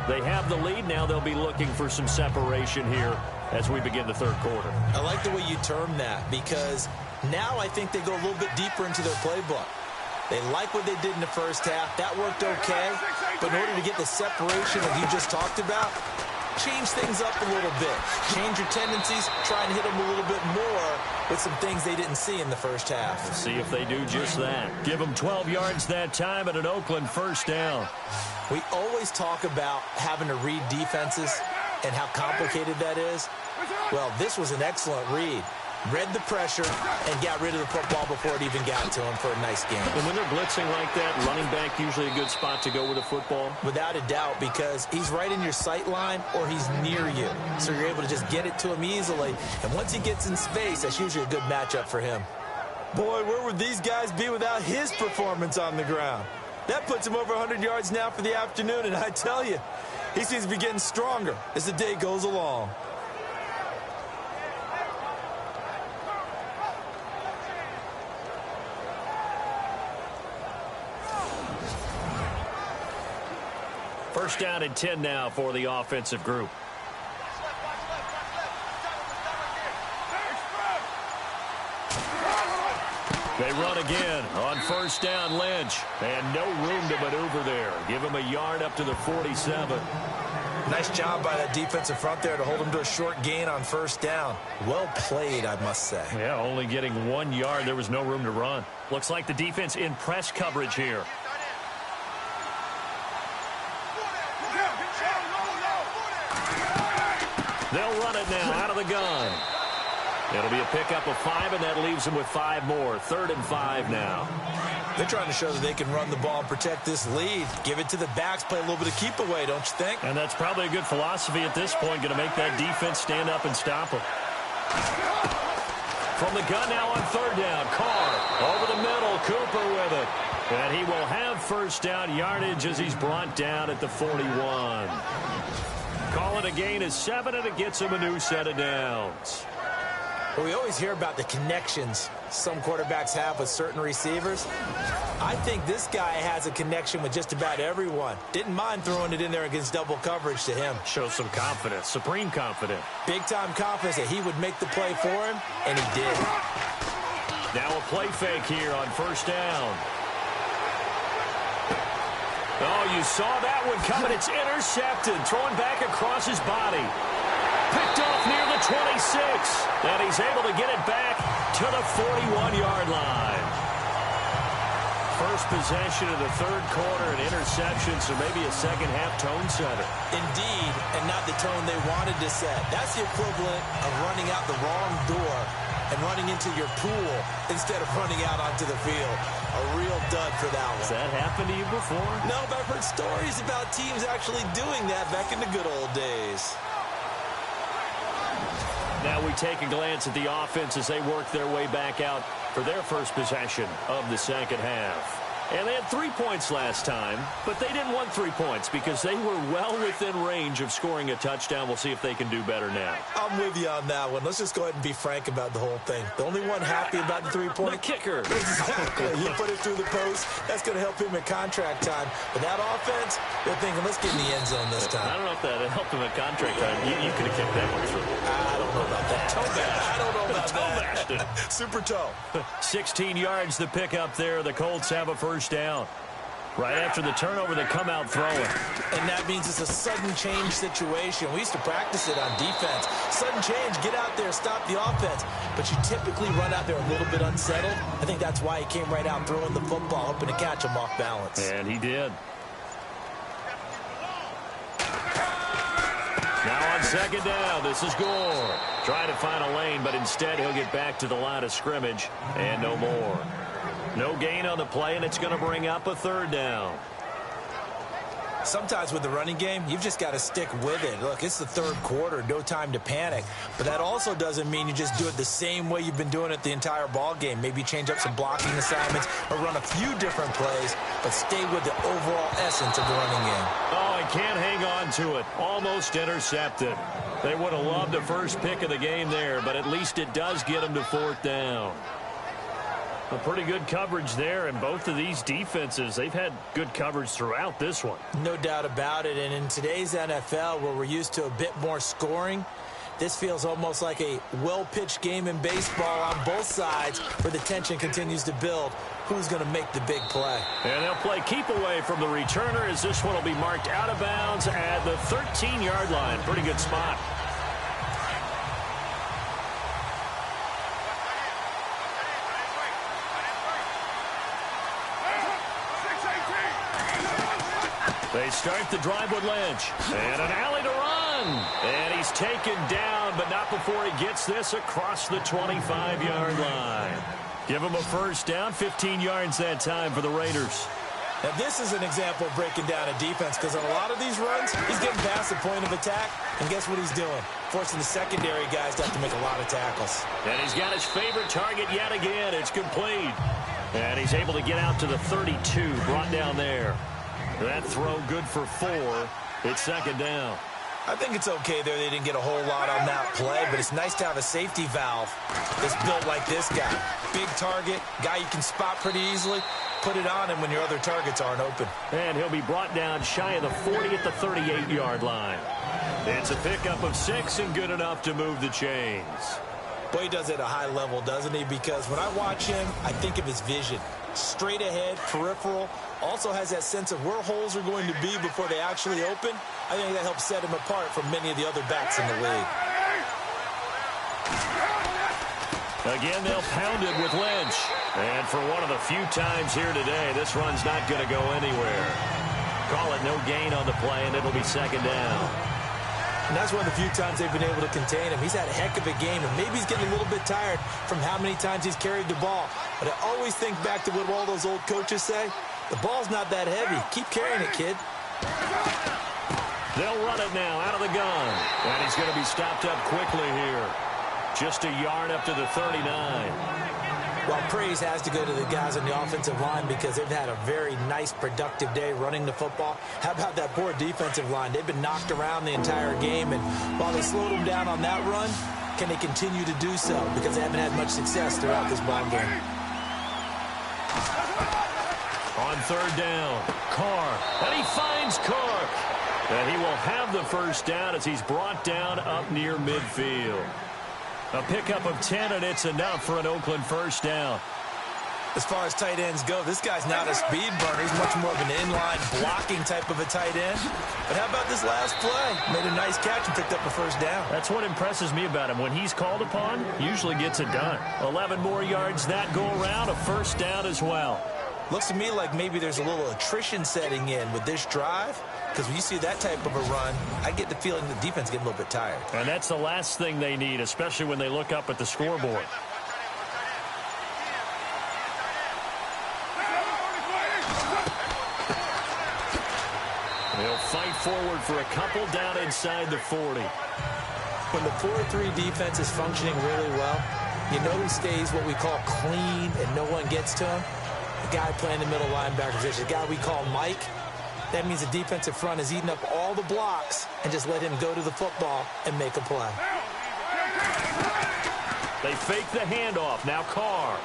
They have the lead. Now they'll be looking for some separation here as we begin the third quarter. I like the way you term that, because now I think they go a little bit deeper into their playbook. They like what they did in the first half. That worked okay. But in order to get the separation that you just talked about, change things up a little bit. Change your tendencies, try and hit them a little bit more, with some things they didn't see in the first half. We'll see if they do just that. Give them 12 yards that time and an Oakland first down. We always talk about having to read defenses and how complicated that is. Well, this was an excellent read. Read the pressure and got rid of the football before it even got to him for a nice game. And when they're blitzing like that, running back usually a good spot to go with the football? Without a doubt, because he's right in your sight line or he's near you. So you're able to just get it to him easily. And once he gets in space, that's usually a good matchup for him. Boy, where would these guys be without his performance on the ground? That puts him over 100 yards now for the afternoon, and I tell you, he seems to be getting stronger as the day goes along. First down and 10 now for the offensive group. They run again on first down, Lynch. And no room to maneuver there. Give him a yard up to the 47. Nice job by that defensive front there to hold him to a short gain on first down. Well played, I must say. Yeah, only getting 1 yard. There was no room to run. Looks like the defense in press coverage here. They'll run it now out of the gun. It'll be a pickup of 5, and that leaves them with 5 more. 3rd and 5 now. They're trying to show that they can run the ball and protect this lead. Give it to the backs, play a little bit of keep away, don't you think? And that's probably a good philosophy at this point, going to make that defense stand up and stop them. From the gun now on 3rd down. Carr over the middle. Cooper with it. And he will have first down yardage as he's brought down at the 41. Call it a gain of 7, and it gets him a new set of downs. Well, we always hear about the connections some quarterbacks have with certain receivers. I think this guy has a connection with just about everyone. Didn't mind throwing it in there against double coverage to him. Shows some confidence, supreme confidence. Big-time confidence that he would make the play for him, and he did. Now a play fake here on first down. Oh, you saw that one coming. It's intercepted. Throwing back across his body. Picked off near the 26. And he's able to get it back to the 41-yard line. First possession of the 3rd quarter, an interception, so maybe a second-half tone setter. Indeed, and not the tone they wanted to set. That's the equivalent of running out the wrong door and running into your pool instead of running out onto the field. A real dud for that one. Has that happened to you before? No, but I've heard stories about teams actually doing that back in the good old days. Now we take a glance at the offense as they work their way back out for their first possession of the second half. And they had 3 points last time, but they didn't want 3 points because they were well within range of scoring a touchdown. We'll see if they can do better now. I'm with you on that one. Let's just go ahead and be frank about the whole thing. The only one happy about the 3-point... The kicker. Exactly. You put it through the post. That's going to help him at contract time. But that offense, they're thinking, let's get in the end zone this time. I don't know if that helped him at contract time. You could have kicked that one through. I don't know about that. Toe bash. I don't know about toe that. bashed. Super toe. 16 yards the pick up there. The Colts have a first down. Right after the turnover, they come out throwing. And that means it's a sudden change situation. We used to practice it on defense. Sudden change, get out there, stop the offense. But you typically run out there a little bit unsettled. I think that's why he came right out throwing the football, hoping to catch him off balance. And he did. Now on second down, this is Gore. Trying to find a lane, but instead he'll get back to the line of scrimmage and no more. No gain on the play, and it's going to bring up a 3rd down. Sometimes with the running game, you've just got to stick with it. Look, it's the 3rd quarter, no time to panic. But that also doesn't mean you just do it the same way you've been doing it the entire ball game. Maybe change up some blocking assignments or run a few different plays, but stay with the overall essence of the running game. Oh, he can't hang on to it. Almost intercepted. They would have loved the first pick of the game there, but at least it does get them to 4th down. A pretty good coverage there, and both of these defenses, they've had good coverage throughout this one. No doubt about it, and in today's NFL, where we're used to a bit more scoring, this feels almost like a well-pitched game in baseball on both sides, where the tension continues to build. Who's going to make the big play? And they'll play keep away from the returner, as this one will be marked out of bounds at the 13-yard line. Pretty good spot. They start the drive with Lynch. And an alley to run. And he's taken down, but not before he gets this across the 25-yard line. Give him a first down, 15 yards that time for the Raiders. Now, this is an example of breaking down a defense, because on a lot of these runs, he's getting past the point of attack, and guess what he's doing? Forcing the secondary guys to have to make a lot of tackles. And he's got his favorite target yet again. It's complete. And he's able to get out to the 32, brought down there. That throw good for 4. It's second down. I think it's okay there. They didn't get a whole lot on that play, but it's nice to have a safety valve that's built like this guy. Big target, guy you can spot pretty easily. Put it on him when your other targets aren't open. And he'll be brought down shy of the 40 at the 38-yard line. It's a pickup of 6 and good enough to move the chains. Boy, he does it at a high level, doesn't he? Because when I watch him, I think of his vision. Straight ahead, peripheral. Also has that sense of where holes are going to be before they actually open. I think that helps set him apart from many of the other backs in the league. Again, they'll pound it with Lynch. And for one of the few times here today, this run's not going to go anywhere. Call it no gain on the play, and it'll be second down. And that's one of the few times they've been able to contain him. He's had a heck of a game, and maybe he's getting a little bit tired from how many times he's carried the ball. But I always think back to what all those old coaches say. The ball's not that heavy. Keep carrying it, kid. They'll run it now out of the gun. And he's going to be stopped up quickly here. Just a yard up to the 39. Well, praise has to go to the guys on the offensive line because they've had a very nice, productive day running the football. How about that poor defensive line? They've been knocked around the entire game, and while they slowed them down on that run, can they continue to do so? Because they haven't had much success throughout this ball game. On third down, Carr, and he finds Cook. And he will have the first down as he's brought down up near midfield. A pickup of 10, and it's enough for an Oakland first down. As far as tight ends go, this guy's not a speed burner. He's much more of an inline blocking type of a tight end. But how about this last play? Made a nice catch and picked up a first down. That's what impresses me about him. When he's called upon, usually gets it done. 11 more yards that go around, a first down as well. Looks to me like maybe there's a little attrition setting in with this drive. Because when you see that type of a run, I get the feeling the defense getting a little bit tired. And that's the last thing they need, especially when they look up at the scoreboard. They'll fight forward for a couple down inside the 40. When the 4-3 defense is functioning really well, you know who stays what we call clean and no one gets to him? The guy playing the middle linebacker position, the guy we call Mike. That means the defensive front is eating up all the blocks and just let him go to the football and make a play. They fake the handoff. Now Carr.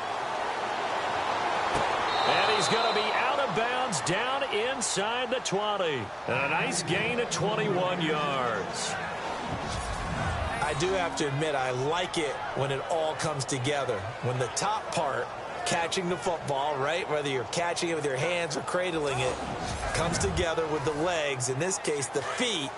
And he's going to be out of bounds down inside the 20. And a nice gain of 21 yards. I do have to admit, I like it when it all comes together. When the top part, catching the football, right, whether you're catching it with your hands or cradling it, comes together with the legs, in this case the feet,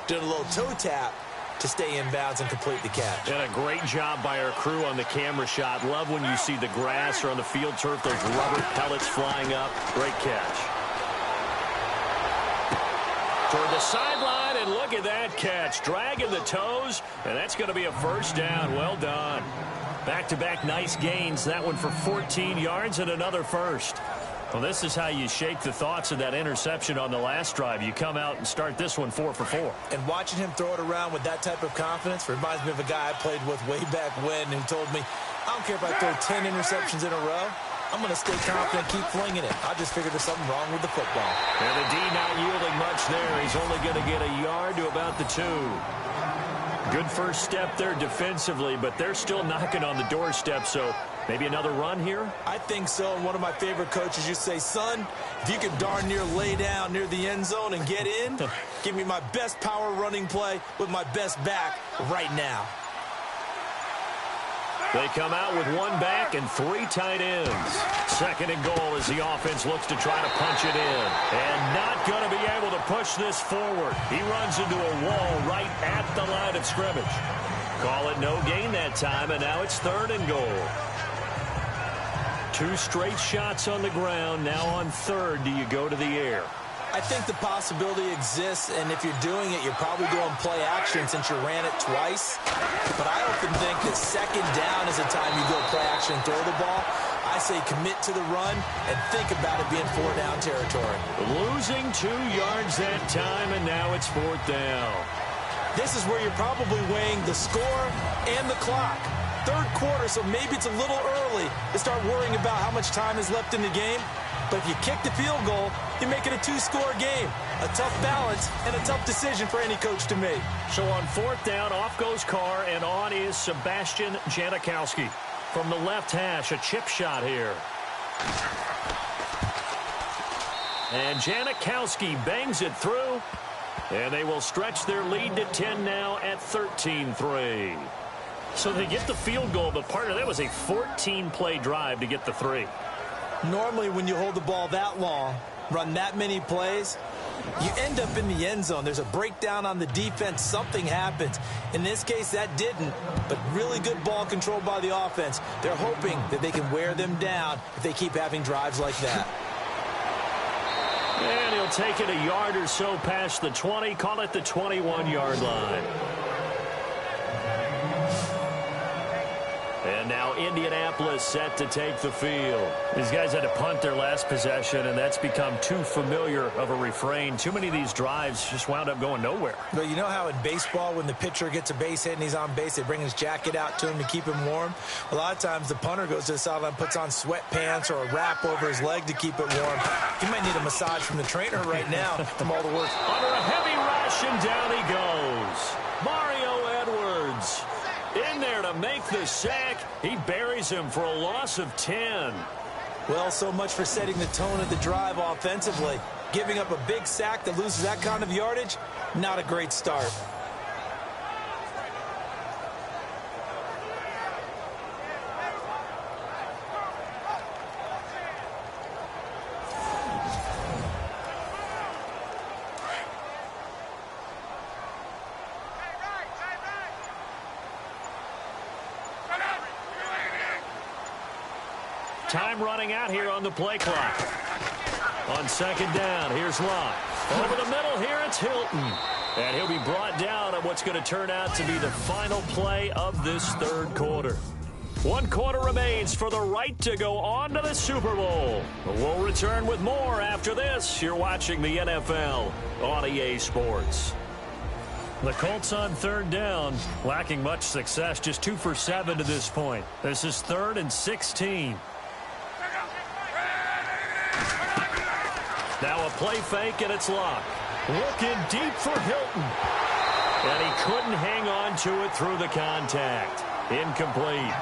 doing a little toe tap to stay in bounds and complete the catch. And a great job by our crew on the camera shot. Love when you see the grass or on the field turf, those rubber pellets flying up. Great catch. Toward the sideline, and look at that catch. Dragging the toes, and that's going to be a first down. Well done. Back-to-back nice gains. That one for 14 yards and another first. Well, this is how you shake the thoughts of that interception on the last drive. You come out and start this one 4 for 4. And watching him throw it around with that type of confidence reminds me of a guy I played with way back when who told me, I don't care if I throw 10 interceptions in a row. I'm going to stay confident, keep flinging it. I just figured there's something wrong with the football. And the D not yielding much there. He's only going to get a yard to about the 2. Good first step there defensively, but they're still knocking on the doorstep, so maybe another run here? I think so, and one of my favorite coaches used to say, son, if you can darn near lay down near the end zone and get in, give me my best power running play with my best back right now. They come out with one back and 3 tight ends. Second and goal as the offense looks to try to punch it in. And not going to be able to push this forward. He runs into a wall right at the line of scrimmage. Call it no gain that time, and now it's third and goal. 2 straight shots on the ground. Now on third, do you go to the air? I think the possibility exists, and if you're doing it, you're probably going play action since you ran it twice. But I often think that second down is the time you go play action and throw the ball. I say commit to the run and think about it being 4-down territory. Losing 2 yards that time, and now it's 4th down. This is where you're probably weighing the score and the clock. Third quarter, so maybe it's a little early to start worrying about how much time is left in the game. But if you kick the field goal, you make it a 2-score game. A tough balance and a tough decision for any coach to make. So on 4th down, off goes Carr, and on is Sebastian Janikowski. From the left hash, a chip shot here. And Janikowski bangs it through. And they will stretch their lead to 10 now at 13-3. So they get the field goal, but part of that was a 14-play drive to get the 3. Normally, when you hold the ball that long, run that many plays, you end up in the end zone. There's a breakdown on the defense. Something happens. In this case, that didn't, but really good ball control by the offense. They're hoping that they can wear them down if they keep having drives like that. And he'll take it a yard or so past the 20, call it the 21-yard line. And now Indianapolis set to take the field. These guys had to punt their last possession, and that's become too familiar of a refrain. Too many of these drives just wound up going nowhere. But you know how in baseball, when the pitcher gets a base hit and he's on base, they bring his jacket out to him to keep him warm? A lot of times the punter goes to the sideline, puts on sweatpants or a wrap over his leg to keep it warm. He might need a massage from the trainer right now from all the work. Under a heavy rush, and down he goes. Mario Edwards in there to make the sack. He buries him for a loss of 10. Well, so much for setting the tone of the drive offensively. Giving up a big sack that loses that kind of yardage, not a great start. Time running out here on the play clock. On second down, here's Locke. Over the middle here, it's Hilton. And he'll be brought down on what's going to turn out to be the final play of this third quarter. 1 quarter remains for the right to go on to the Super Bowl. We'll return with more after this. You're watching the NFL on EA Sports. The Colts on third down, lacking much success, just 2 for 7 to this point. This is 3rd and 16. Now a play fake, and it's Locke. Looking deep for Hilton. And he couldn't hang on to it through the contact. Incomplete.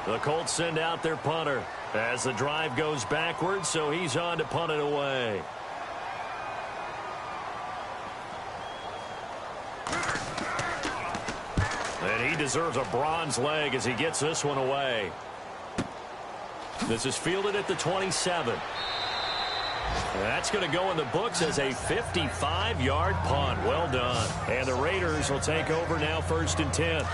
The Colts send out their punter as the drive goes backwards, so he's on to punt it away. And he deserves a bronze leg as he gets this one away. This is fielded at the 27. That's going to go in the books as a 55-yard punt. Well done. And the Raiders will take over now, 1st and 10.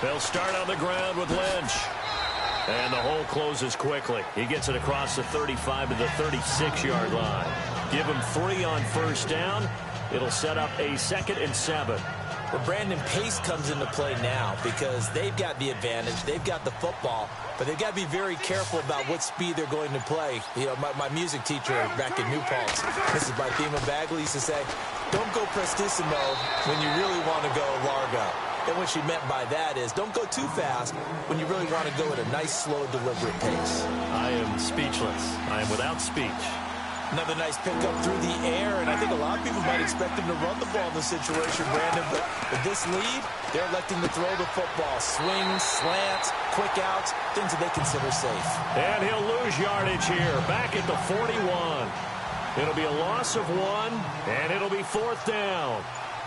They'll start on the ground with Lynch. And the hole closes quickly. He gets it across the 35 to the 36-yard line. Give him 3 on 1st down. It'll set up a 2nd and 7. Well, Brandon, pace comes into play now because they've got the advantage. They've got the football, but they've got to be very careful about what speed they're going to play. You know, my music teacher back in New Paltz, Mrs. Bythema Bagley, used to say, don't go prestissimo when you really want to go largo. And what she meant by that is don't go too fast when you really want to go at a nice, slow, deliberate pace. I am speechless. I am without speech. Another nice pickup through the air, and I think a lot of people might expect him to run the ball in this situation, Brandon, but with this lead, they're electing to throw the football. Swings, slants, quick outs, things that they consider safe. And he'll lose yardage here, back at the 41. It'll be a loss of 1, and it'll be 4th down.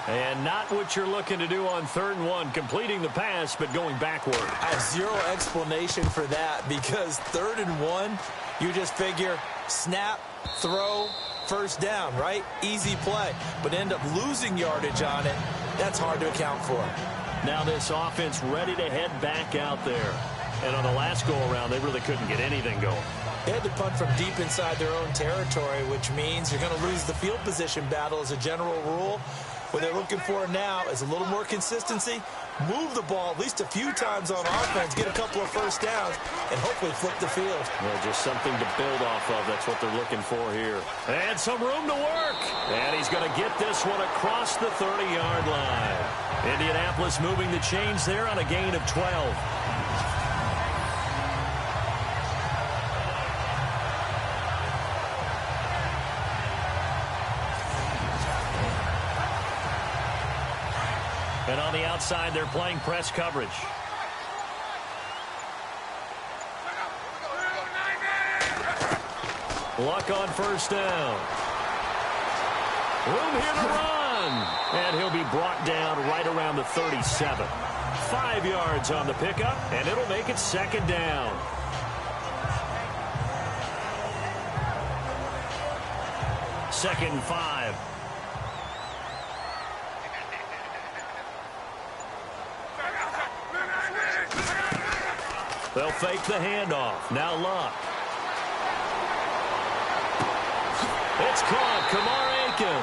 And not what you're looking to do on 3rd and 1, completing the pass, but going backward. I have zero explanation for that because 3rd and 1, you just figure snap, throw, first down, right? Easy play, but end up losing yardage on it. That's hard to account for. Now this offense ready to head back out there. And on the last go-around, they really couldn't get anything going. They had to punt from deep inside their own territory, which means you're going to lose the field position battle as a general rule. What they're looking for now is a little more consistency, move the ball at least a few times on offense, get a couple of first downs, and hopefully flip the field. Well, just something to build off of. That's what they're looking for here. And some room to work. And he's going to get this one across the 30-yard line. Indianapolis moving the chains there on a gain of 12. And on the outside, they're playing press coverage. Luck on first down. Room here to run. And he'll be brought down right around the 37. 5 yards on the pickup, and it'll make it second down. Second and 5. They'll fake the handoff. Now Luck. It's caught. Kamar Aiken.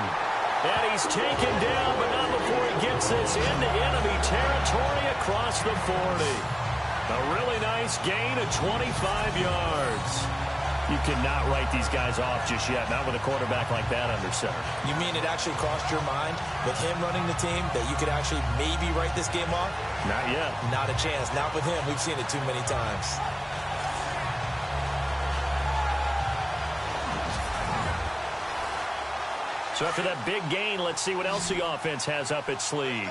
And he's taken down, but not before he gets this into enemy territory across the 40. A really nice gain of 25 yards. You cannot write these guys off just yet, not with a quarterback like that under center. You mean it actually crossed your mind with him running the team that you could actually maybe write this game off? Not yet. Not a chance. Not with him. We've seen it too many times. So after that big gain, let's see what else the offense has up its sleeve.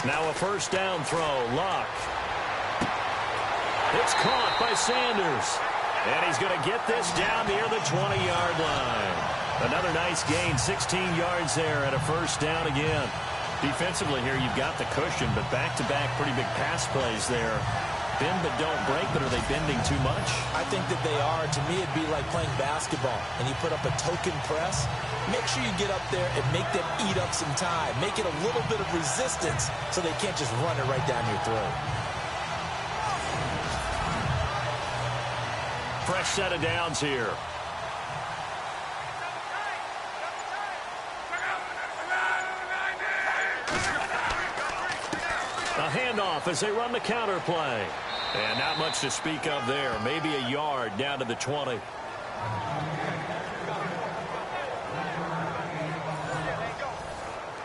Now a first down throw. Luck. It's caught by Sanders. And he's going to get this down near the 20-yard line. Another nice gain, 16 yards there at a first down again. Defensively here, you've got the cushion, but back-to-back pretty big pass plays there. Bend but don't break, but are they bending too much? I think that they are. To me, it'd be like playing basketball, and you put up a token press. Make sure you get up there and make them eat up some time. Make it a little bit of resistance so they can't just run it right down your throat. Fresh set of downs here. A handoff as they run the counter play. And not much to speak of there. Maybe a yard down to the 20.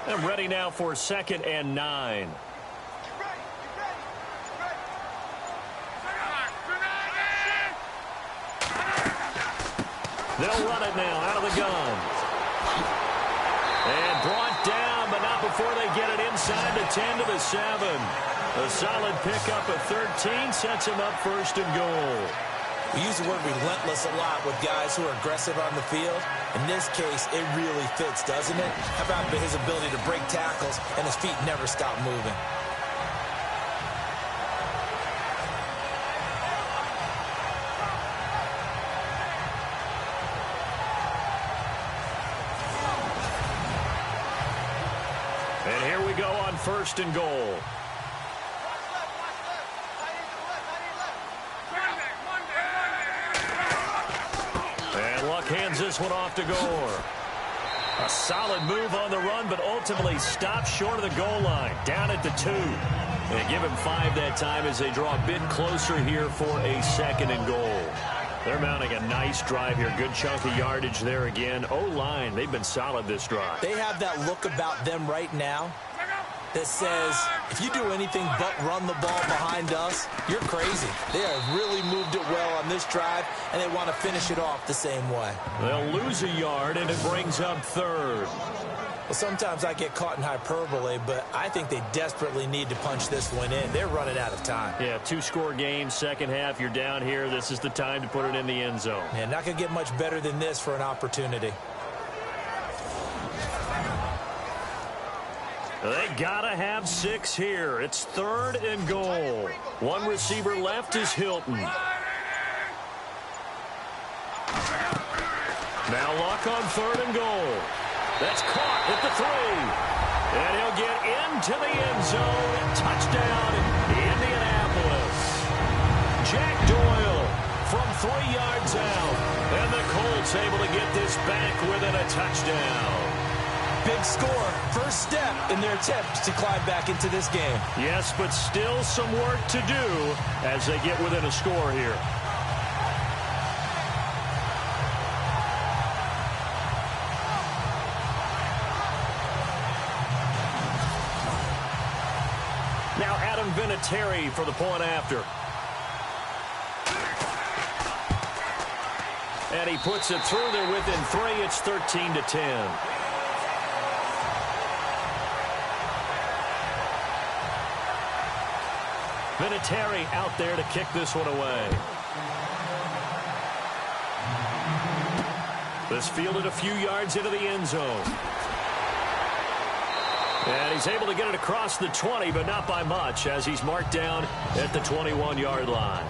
And ready now for 2nd and 9. They'll run it now out of the gun. And brought down, but not before they get it inside the 10 to the 7. A solid pickup of 13 sets him up 1st and goal. We use the word relentless a lot with guys who are aggressive on the field. In this case, it really fits, doesn't it? How about his ability to break tackles and his feet never stop moving? And here we go on 1st and goal. And Luck hands this one off to Gore. A solid move on the run, but ultimately stopped short of the goal line. Down at the 2. They give him 5 that time as they draw a bit closer here for a 2nd and goal. They're mounting a nice drive here. Good chunk of yardage there again. O-line, they've been solid this drive. They have that look about them right now that says, if you do anything but run the ball behind us, you're crazy. They have really moved it well on this drive, and they want to finish it off the same way. They'll lose a yard, and it brings up 3rd. Well, sometimes I get caught in hyperbole, but I think they desperately need to punch this one in. They're running out of time. Yeah, 2-score game, second half. You're down here. This is the time to put it in the end zone. Yeah, not going to get much better than this for an opportunity. They gotta have 6 here. It's 3rd and goal. One receiver left is Hilton. Now Luck on 3rd and goal. That's caught at the 3. And he'll get into the end zone. Touchdown, Indianapolis. Jack Doyle from 3 yards out. And the Colts able to get this back within a touchdown. Big score, first step in their attempt to climb back into this game. Yes, but still some work to do as they get within a score here. Now Adam Vinatieri for the point after. And he puts it through there within 3. It's 13-10. Vinatieri out there to kick this one away. This fielded a few yards into the end zone. And he's able to get it across the 20, but not by much, as he's marked down at the 21-yard line.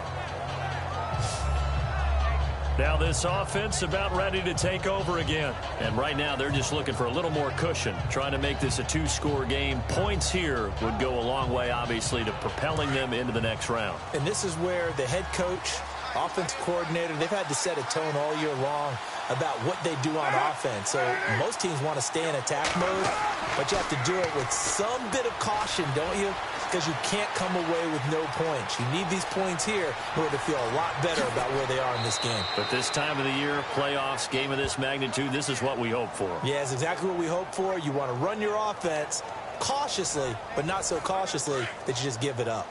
Now this offense about ready to take over again. And right now they're just looking for a little more cushion, trying to make this a 2-score game. Points here would go a long way, obviously, to propelling them into the next round. And this is where the head coach, offensive coordinator, they've had to set a tone all year long about what they do on offense. So most teams want to stay in attack mode, but you have to do it with some bit of caution, don't you? Because you can't come away with no points. You need these points here in order to feel a lot better about where they are in this game. But this time of the year, playoffs, game of this magnitude, this is what we hope for. Yeah, it's exactly what we hope for. You want to run your offense cautiously, but not so cautiously that you just give it up.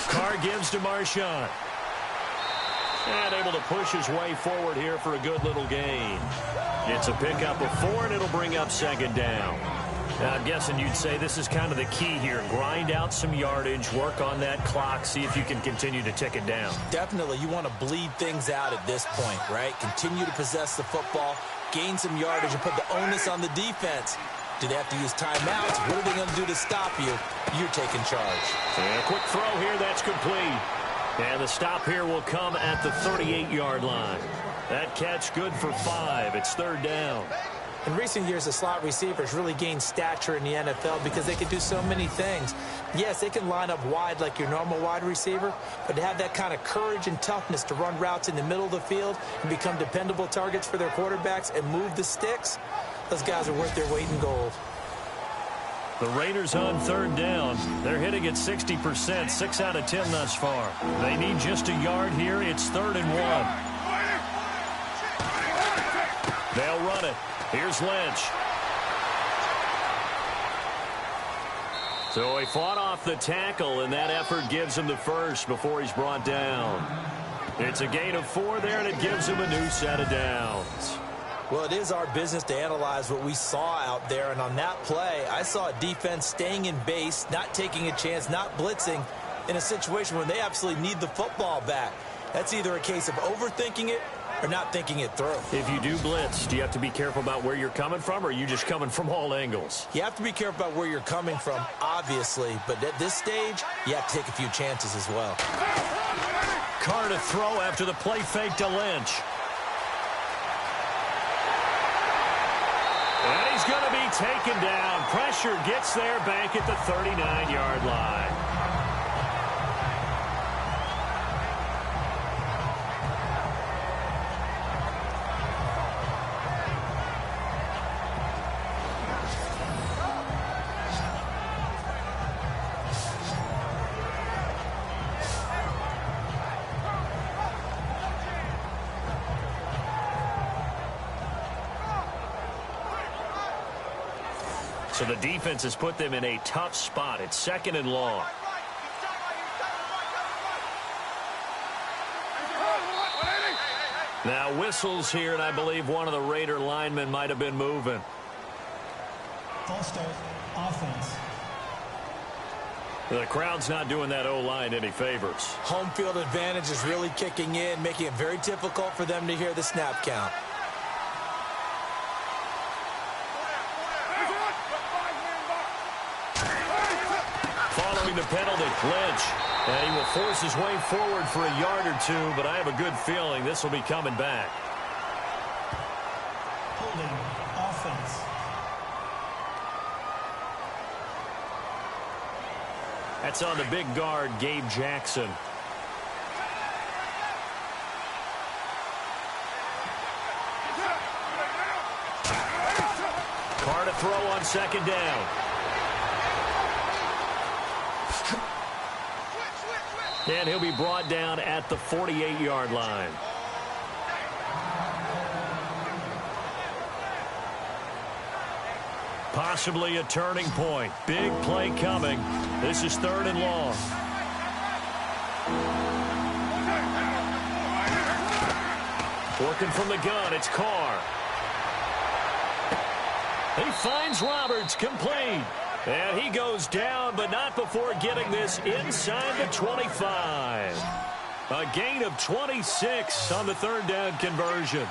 Carr gives to Marshawn. And able to push his way forward here for a good little gain. It's a pickup of 4, and it'll bring up 2nd down. Now, I'm guessing you'd say this is kind of the key here. Grind out some yardage, work on that clock, see if you can continue to tick it down. Definitely. You want to bleed things out at this point, right? Continue to possess the football, gain some yardage, and put the onus on the defense. Do they have to use timeouts? What are they going to do to stop you? You're taking charge. And a quick throw here. That's complete. And the stop here will come at the 38-yard line. That catch good for 5. It's 3rd down. In recent years, the slot receivers really gained stature in the NFL because they can do so many things. Yes, they can line up wide like your normal wide receiver, but to have that kind of courage and toughness to run routes in the middle of the field and become dependable targets for their quarterbacks and move the sticks, those guys are worth their weight in gold. The Raiders on 3rd down. They're hitting at 60%, 6 out of 10 thus far. They need just a yard here. It's 3rd and 1. They'll run it. Here's Lynch. So he fought off the tackle, and that effort gives him the first before he's brought down. It's a gain of 4 there, and it gives him a new set of downs. Well, it is our business to analyze what we saw out there, and on that play, I saw a defense staying in base, not taking a chance, not blitzing in a situation where they absolutely need the football back. That's either a case of overthinking it or not thinking it through. If you do blitz, do you have to be careful about where you're coming from, or are you just coming from all angles? You have to be careful about where you're coming from, obviously, but at this stage, you have to take a few chances as well. Carr to throw after the play fake to Lynch. And he's going to be taken down. Pressure gets there back at the 39-yard line. So the defense has put them in a tough spot. It's 2nd and long. Now whistles here, and I believe one of the Raider linemen might have been moving. False start, offense. The crowd's not doing that O-line any favors. Home field advantage is really kicking in, making it very difficult for them to hear the snap count. Following the penalty, Lynch. And he will force his way forward for a yard or two, but I have a good feeling this will be coming back. Holding offense. That's on the big guard, Gabe Jackson. Carr to throw on second down. And he'll be brought down at the 48-yard line. Possibly a turning point. Big play coming. This is 3rd and long. Working from the gun, it's Carr. He finds Roberts, complete. And he goes down, but not before getting this inside the 25. A gain of 26 on the 3rd down conversion.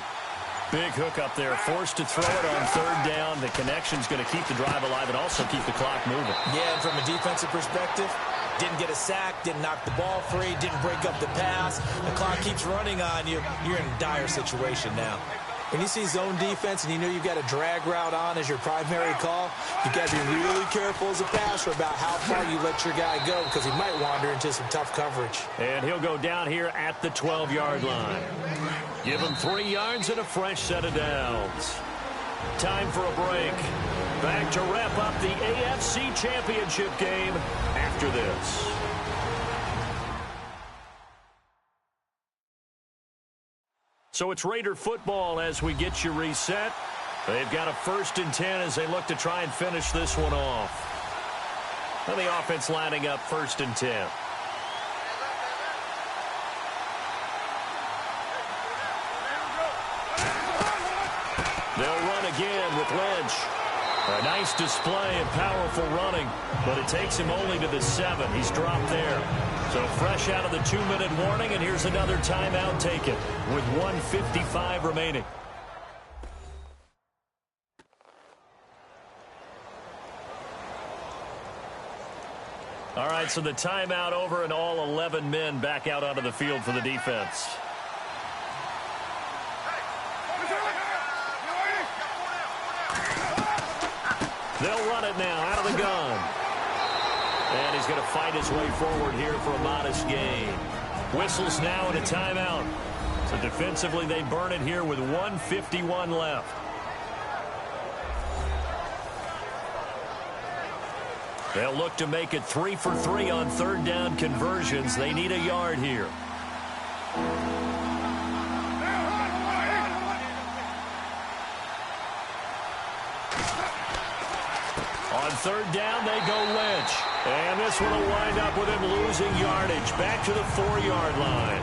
Big hook up there, forced to throw it on 3rd down. The connection's going to keep the drive alive and also keep the clock moving. Yeah, and from a defensive perspective, didn't get a sack, didn't knock the ball free, didn't break up the pass. The clock keeps running on you. You're in a dire situation now. When you see zone defense and you know you've got a drag route on as your primary call, you've got to be really careful as a passer about how far you let your guy go because he might wander into some tough coverage. And he'll go down here at the 12-yard line. Give him 3 yards and a fresh set of downs. Time for a break. Back to wrap up the AFC Championship game after this. So it's Raider football as we get you reset. They've got a 1st and 10 as they look to try and finish this one off. And the offense lining up 1st and 10. They'll run again with Lynch. A nice display of powerful running, but it takes him only to the 7. He's dropped there. So fresh out of the 2-minute warning, and here's another timeout taken with 1:55 remaining. All right, so the timeout over and all 11 men back out onto the field for the defense. They'll run it now out of the gun. And he's going to fight his way forward here for a modest gain. Whistles now and a timeout. So defensively they burn it here with 1:51 left. They'll look to make it 3 for 3 on 3rd down conversions. They need a yard here. On 3rd down, they go Lynch. And this one will wind up with him losing yardage. Back to the 4-yard line.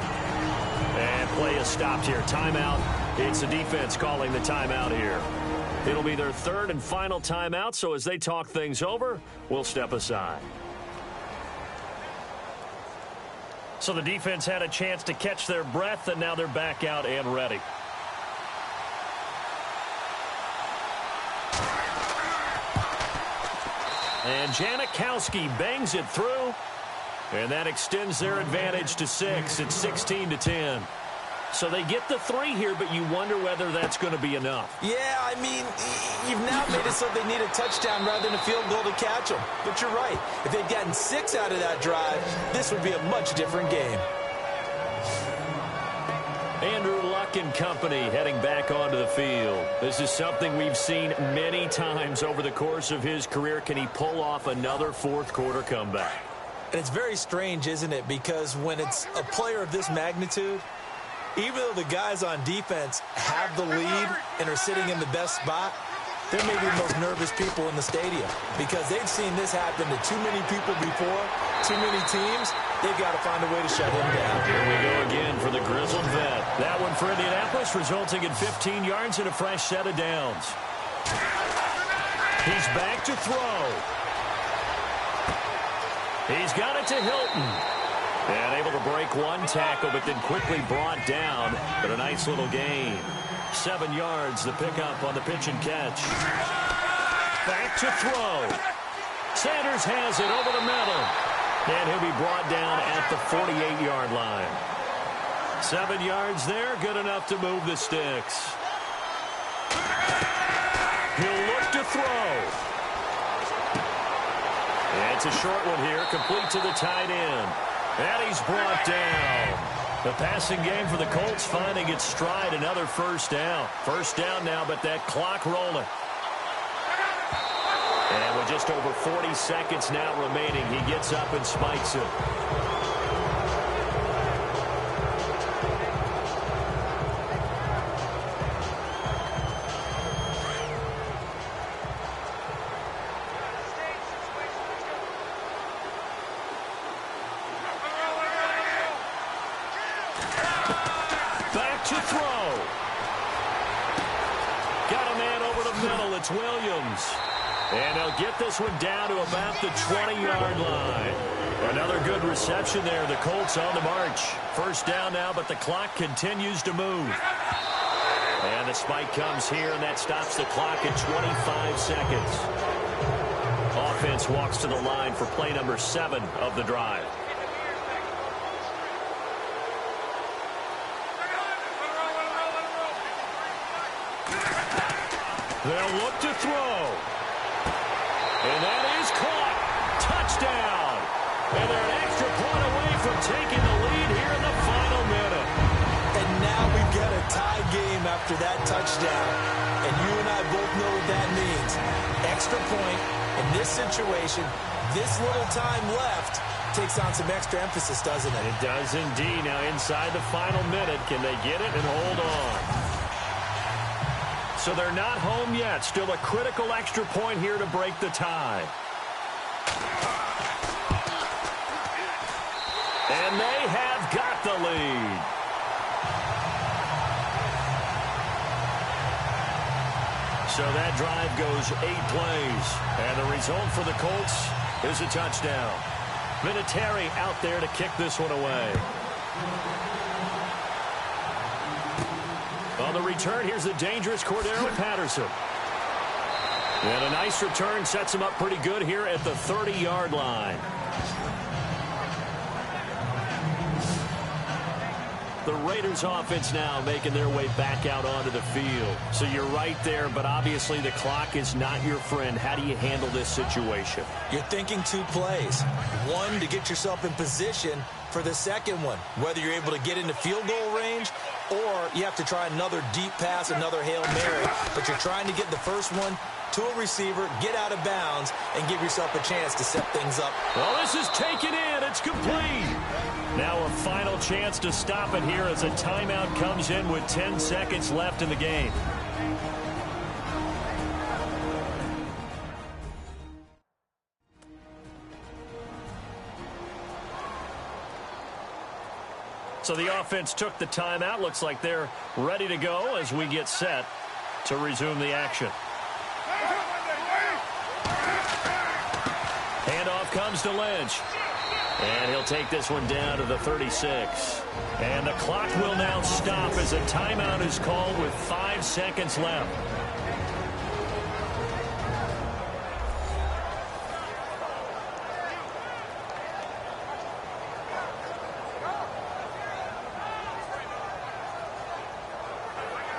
And play is stopped here. Timeout. It's the defense calling the timeout here. It'll be their 3rd and final timeout, so as they talk things over, we'll step aside. So the defense had a chance to catch their breath, and now they're back out and ready. And Janikowski bangs it through, and that extends their advantage to 6. It's 16-10. So they get the 3 here, but you wonder whether that's going to be enough. Yeah, I mean, you've now made it so they need a touchdown rather than a field goal to catch them. But you're right. If they'd gotten 6 out of that drive, this would be a much different game. Andrew Luck and company heading back onto the field. This is something we've seen many times over the course of his career. Can he pull off another 4th quarter comeback? And it's very strange, isn't it? Because when it's a player of this magnitude, even though the guys on defense have the lead and are sitting in the best spot, they're maybe the most nervous people in the stadium because they've seen this happen to too many people before, too many teams. They've got to find a way to shut him down. Here we go again for the grizzled vet. That one for Indianapolis, resulting in 15 yards and a fresh set of downs. He's back to throw. He's got it to Hilton. And able to break one tackle, but then quickly brought down. But a nice little gain. 7 yards, the pickup on the pitch and catch. Back to throw. Sanders has it over the middle. And he'll be brought down at the 48-yard line. 7 yards there, good enough to move the sticks. He'll look to throw. It's a short one here, complete to the tight end. And he's brought down. The passing game for the Colts finding its stride, another first down. First down now, but that clock rolling. And with just over 40 seconds now remaining, he gets up and spikes it. To throw. Got a man over the middle. It's Williams. And they'll get this one down to about the 20-yard line. Another good reception there. The Colts on the march. First down now, but the clock continues to move. And the spike comes here, and that stops the clock at 25 seconds. Offense walks to the line for play number 7 of the drive. They'll look to throw. And that is caught. Touchdown. And they're an extra point away from taking the lead here in the final minute. And now we've got a tie game after that touchdown. And you and I both know what that means. Extra point in this situation, this little time left, takes on some extra emphasis, doesn't it? It does indeed. Now inside the final minute, can they get it and hold on? So they're not home yet. Still a critical extra point here to break the tie. And they have got the lead. So that drive goes 8 plays. And the result for the Colts is a touchdown. Vinatieri out there to kick this one away. On the return, here's the dangerous Cordero Patterson. And a nice return sets him up pretty good here at the 30-yard line. The Raiders offense now making their way back out onto the field. So you're right there, but obviously the clock is not your friend. How do you handle this situation? You're thinking 2 plays. One, to get yourself in position for the second one, whether you're able to get into field goal range or you have to try another deep pass, another Hail Mary. But you're trying to get the first one to a receiver, get out of bounds, and give yourself a chance to set things up. Well, this is taken in. It's complete. Now a final chance to stop it here as a timeout comes in with 10 seconds left in the game. So the offense took the timeout. Looks like they're ready to go as we get set to resume the action. Handoff comes to Lynch. And he'll take this one down to the 36. And the clock will now stop as a timeout is called with 5 seconds left.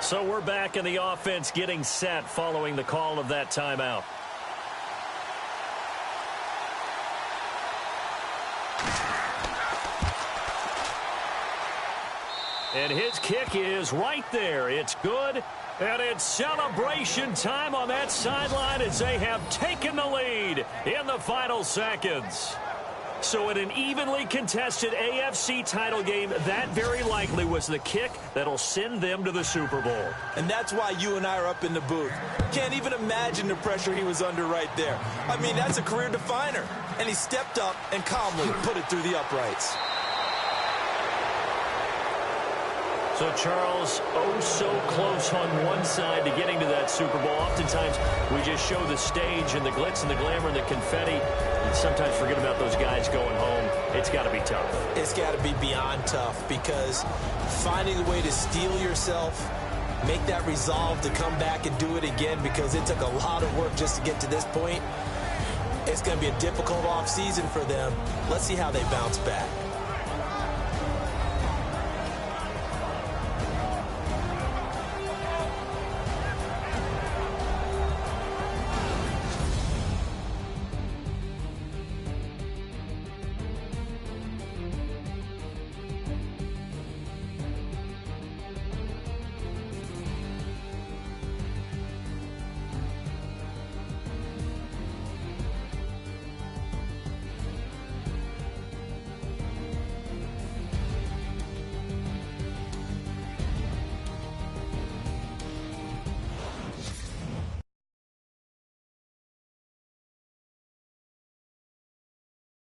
So we're back in the offense getting set following the call of that timeout. And his kick is right there. It's good. And it's celebration time on that sideline as they have taken the lead in the final seconds. So in an evenly contested AFC title game, that very likely was the kick that'll send them to the Super Bowl. And that's why you and I are up in the booth. Can't even imagine the pressure he was under right there. I mean, that's a career definer. And he stepped up and calmly put it through the uprights. So, Charles, oh so close on one side to getting to that Super Bowl. Oftentimes, we just show the stage and the glitz and the glamour and the confetti, and sometimes forget about those guys going home. It's got to be tough. It's got to be beyond tough, because finding a way to steel yourself, make that resolve to come back and do it again, because it took a lot of work just to get to this point. It's going to be a difficult offseason for them. Let's see how they bounce back.